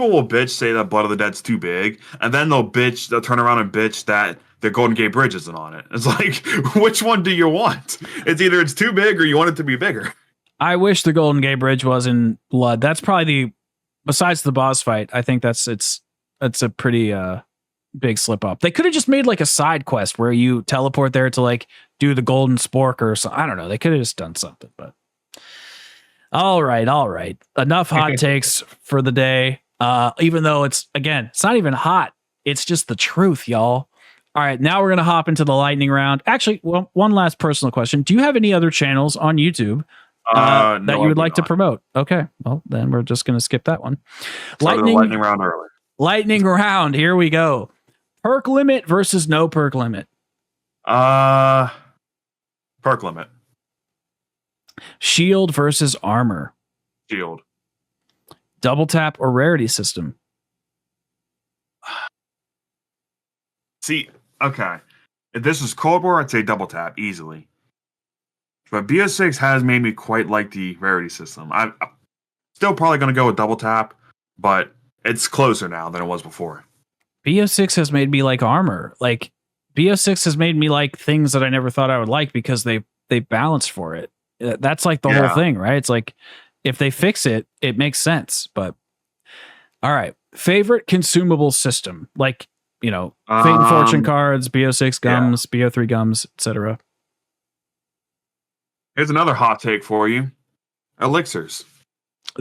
will bitch say that Blood of the Dead's too big, and then they'll turn around and bitch that the Golden Gate Bridge isn't on it. It's like, which one do you want? It's either it's too big or you want it to be bigger. I wish the Golden Gate Bridge was in Blood. That's probably besides the boss fight. I think it's a pretty big slip up. They could have just made like a side quest where you teleport there to like do the Golden Spork or something. I don't know. They could have just done something, but all right. Enough hot takes for the day. Even though it's not even hot. It's just the truth, y'all. All right, now we're going to hop into the lightning round. Actually, one last personal question. Do you have any other channels on YouTube that you would like to promote? Okay, well, then we're just going to skip that one. Lightning round early. Lightning round, here we go. Perk limit versus no perk limit. Perk limit. Shield versus armor. Shield. Double tap or rarity system. See, okay. If this was Cold War, I'd say double tap easily. But BO6 has made me quite like the rarity system. I'm still probably going to go with double tap, but it's closer now than it was before. BO6 has made me like armor. Like BO6 has made me like things that I never thought I would like because they balanced for it. That's like the whole thing, right? It's like if they fix it, it makes sense. But All right. Favorite consumable system, like, Fate and Fortune cards, BO6 gums, BO3 gums, etc. Here's another hot take for you: elixirs.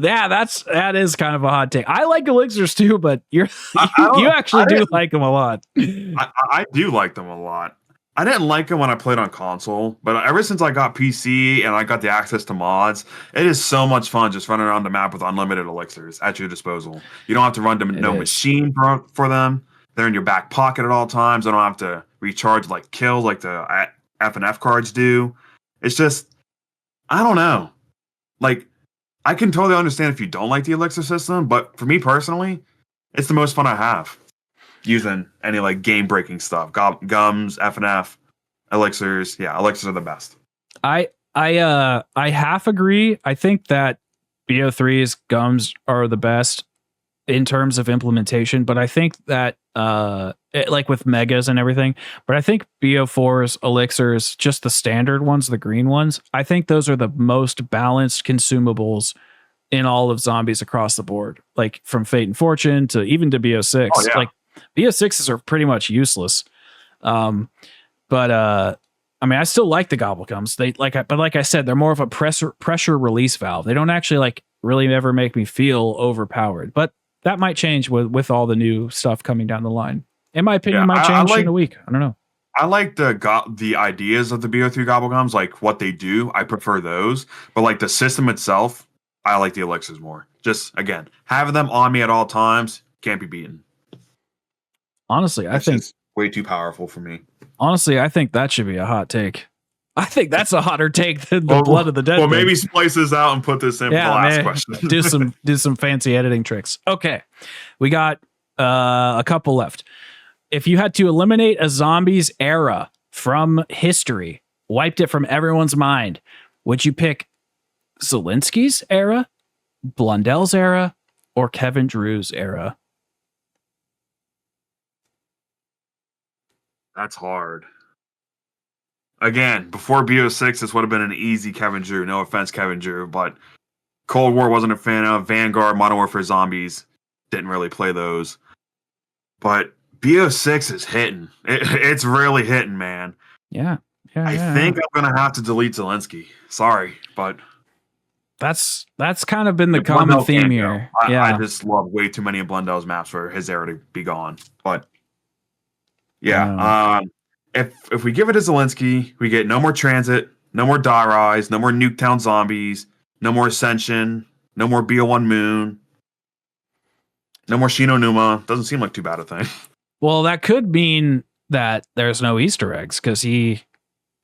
Yeah, that is kind of a hot take. I like elixirs too, but you actually do like them a lot. I do like them a lot. I didn't like them when I played on console, but ever since I got PC and I got the access to mods, it is so much fun just running around the map with unlimited elixirs at your disposal. You don't have to run to machine for them. They're in your back pocket at all times. I don't have to recharge like kills like the F and F cards do. It's just, I don't know. Like, I can totally understand if you don't like the elixir system, but for me personally, it's the most fun I have using any like game breaking stuff. Gums, FNF, elixirs. Yeah, elixirs are the best. I half agree. I think that BO3's gums are the best in terms of implementation, but I think that like with megas and everything, but I think BO4's elixirs, just the standard ones, the green ones, I think those are the most balanced consumables in all of zombies across the board, like from Fate and Fortune to even to BO6. Oh, yeah. Like BO6s are pretty much useless. But I mean, I still like the gobblegums. But like I said, they're more of a pressure release valve. They don't actually like really ever make me feel overpowered. But that might change with all the new stuff coming down the line. In my opinion, might change in a week. I don't know. I like the ideas of the BO3 gobblegums, like what they do. I prefer those, but like the system itself, I like the elixirs more. Just again, having them on me at all times can't be beaten. Honestly, I think it's way too powerful for me. Honestly, I think that should be a hot take. I think that's a hotter take than the blood of the dead. Well, maybe splice this out and put this in for the last question. do some fancy editing tricks. Okay, we got a couple left. If you had to eliminate a zombies era from history, wiped it from everyone's mind, would you pick Zelensky's era, Blundell's era, or Kevin Drew's era? That's hard. Again, before BO6, this would have been an easy Kevin Drew. No offense, Kevin Drew, but Cold War wasn't a fan of. Vanguard, Modern Warfare Zombies, didn't really play those. But BO6 is hitting. It's really hitting, man. Yeah. I think I'm going to have to delete Zelensky. Sorry, but... That's kind of been the common theme here. I just love way too many of Blundell's maps for his era to be gone. But, yeah. If we give it to Zelensky, we get no more Transit, no more Die Rise, no more Nuketown Zombies, no more Ascension, no more BO1 Moon, no more Shino Numa. Doesn't seem like too bad a thing. Well, that could mean that there's no Easter eggs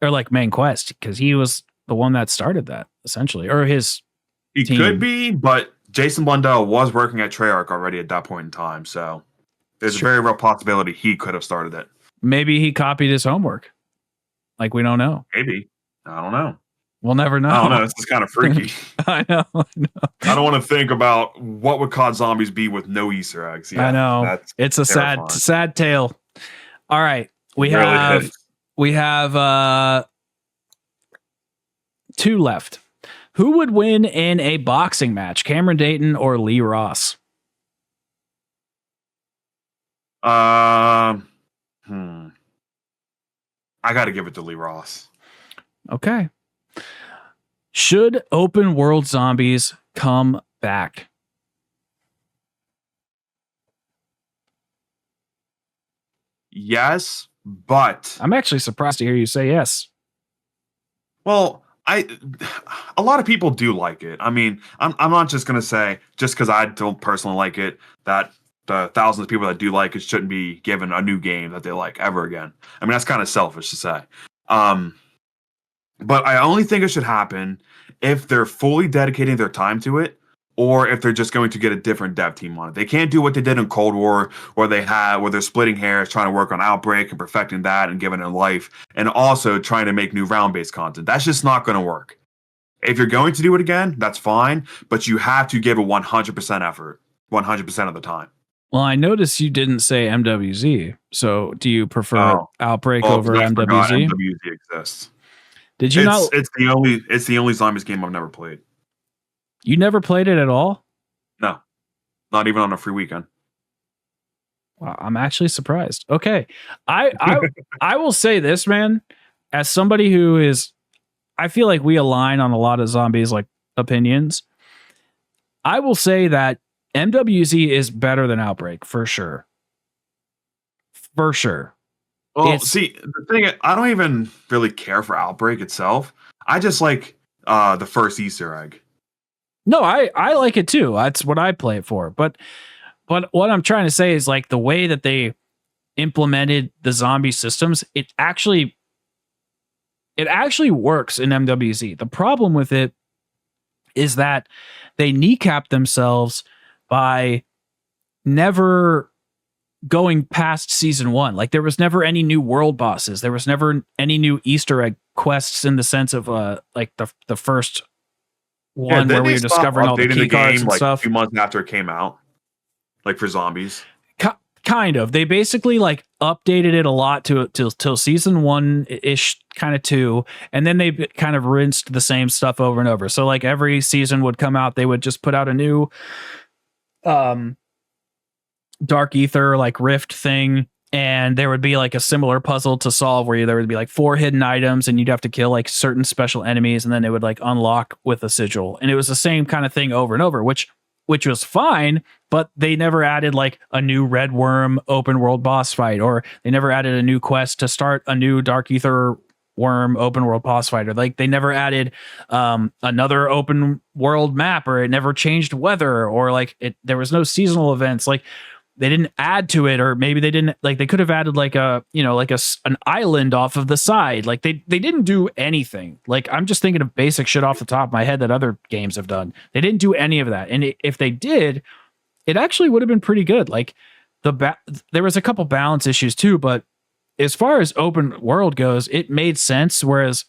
or like main quest, because he was the one that started that, essentially, or his team. Could be, but Jason Blundell was working at Treyarch already at that point in time, so there's a very real possibility he could have started it. Maybe he copied his homework. Like, we don't know. Maybe. I don't know. We'll never know. I don't know. This is kind of freaky. I know. I don't want to think about what would COD Zombies be with no Easter eggs. Yeah, I know. It's a sad tale. All right. We have two left. Who would win in a boxing match, Cameron Dayton or Lee Ross? I got to give it to Lee Ross. Okay. Should open world zombies come back? Yes, but I'm actually surprised to hear you say yes. Well, a lot of people do like it. I mean, I'm not just gonna say just because I don't personally like it that the thousands of people that do like it shouldn't be given a new game that they like ever again. I mean, that's kind of selfish to say. But I only think it should happen if they're fully dedicating their time to it, or if they're just going to get a different dev team on it. They can't do what they did in Cold War, where they're splitting hairs, trying to work on Outbreak and perfecting that and giving it life, and also trying to make new round-based content. That's just not going to work. If you're going to do it again, that's fine, but you have to give it 100% effort, 100% of the time. Well, I noticed you didn't say MWZ. So do you prefer Outbreak over MWZ? MWZ exists. Did you not? It's the only zombies game I've never played. You never played it at all? No. Not even on a free weekend. Wow, I'm actually surprised. Okay. I will say this, man, as somebody who is, I feel like we align on a lot of zombies like opinions. I will say that MWZ is better than Outbreak for sure. For sure. Well, see, the thing, I don't even really care for Outbreak itself. I just like the first Easter egg. No, I like it too. That's what I play it for. But what I'm trying to say is like the way that they implemented the zombie systems, it actually works in MWZ. The problem with it is that they kneecap themselves by never going past season 1. Like there was never any new world bosses. There was never any new Easter egg quests in the sense of like the first one where we were discovering all the key cards and stuff. 2 months after it came out, like for zombies. Kind of. They basically like updated it a lot till season 1-ish, kind of 2, and then they kind of rinsed the same stuff over and over. So like every season would come out, they would just put out a new Dark Ether like rift thing, and there would be like a similar puzzle to solve where there would be like 4 hidden items and you'd have to kill like certain special enemies, and then it would like unlock with a sigil, and it was the same kind of thing over and over, which was fine, but they never added like a new red worm open world boss fight, or they never added a new quest to start a new Dark Ether worm open world boss fight, or like they never added another open world map, or it never changed weather, or like there was no seasonal events. Like they didn't add to it, or maybe they didn't, like they could have added like an island off of the side. Like they didn't do anything. Like I'm just thinking of basic shit off the top of my head that other games have done. They didn't do any of that. And if they did, it actually would have been pretty good. Like there was a couple balance issues too, but as far as open world goes, it made sense. Whereas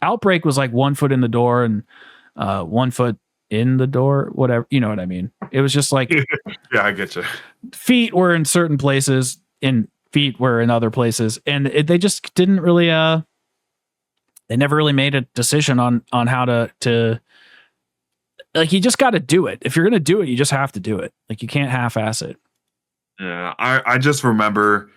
Outbreak was like 1 foot in the door and 1 foot in the door, whatever, you know what I mean? It was just like, yeah, I get you. Feet were in certain places and feet were in other places, and they just didn't really they never really made a decision on how to like, you just got to do it. If you're gonna do it, you just have to do it. Like you can't half-ass it. Yeah, I just remember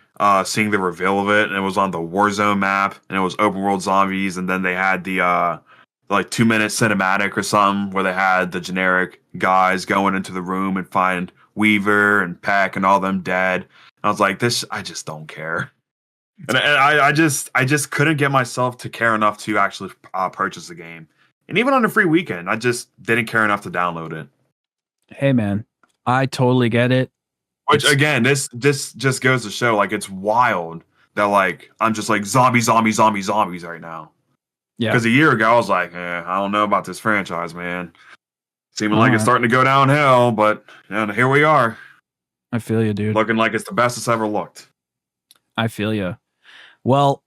seeing the reveal of it, and it was on the Warzone map, and it was open world zombies, and then they had the like 2-minute cinematic or something where they had the generic guys going into the room and find Weaver and Peck and all them dead. I was like, I just don't care. And I just couldn't get myself to care enough to actually purchase the game. And even on a free weekend, I just didn't care enough to download it. Hey man, I totally get it. Which again, this just goes to show, like, it's wild that like I'm just like zombies right now. Yeah. Because a year ago I was like, I don't know about this franchise, man. Seeming like it's starting to go downhill, but here we are. I feel you, dude. Looking like it's the best it's ever looked. I feel you. Well,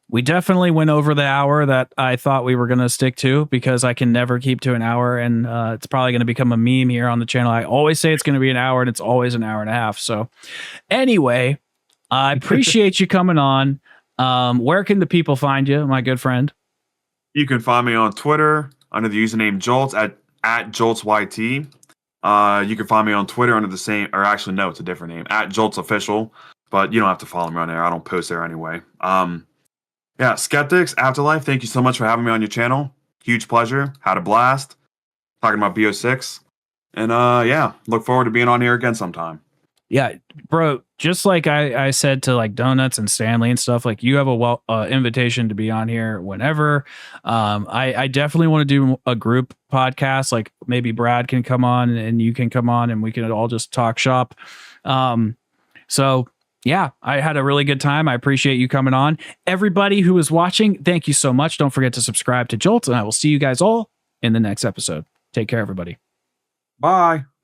we definitely went over the hour that I thought we were going to stick to, because I can never keep to an hour, and it's probably going to become a meme here on the channel. I always say it's going to be an hour, and it's always an hour and a half. So anyway, I appreciate you coming on. Where can the people find you, my good friend? You can find me on Twitter under the username Jolts at JoltsYT. You can find me on Twitter under the same, or actually no, it's a different name, at JoltsOfficial. But you don't have to follow me on there. I don't post there anyway. Yeah, Skeptics, Afterlife, thank you so much for having me on your channel. Huge pleasure. Had a blast talking about BO6. And yeah, look forward to being on here again sometime. Yeah, bro, just like I said to like Donuts and Stanley and stuff, like you have a invitation to be on here whenever. I definitely want to do a group podcast. Like maybe Brad can come on and you can come on and we can all just talk shop. So yeah, I had a really good time. I appreciate you coming on. Everybody who is watching, thank you so much. Don't forget to subscribe to Jolt, and I will see you guys all in the next episode. Take care, everybody. Bye.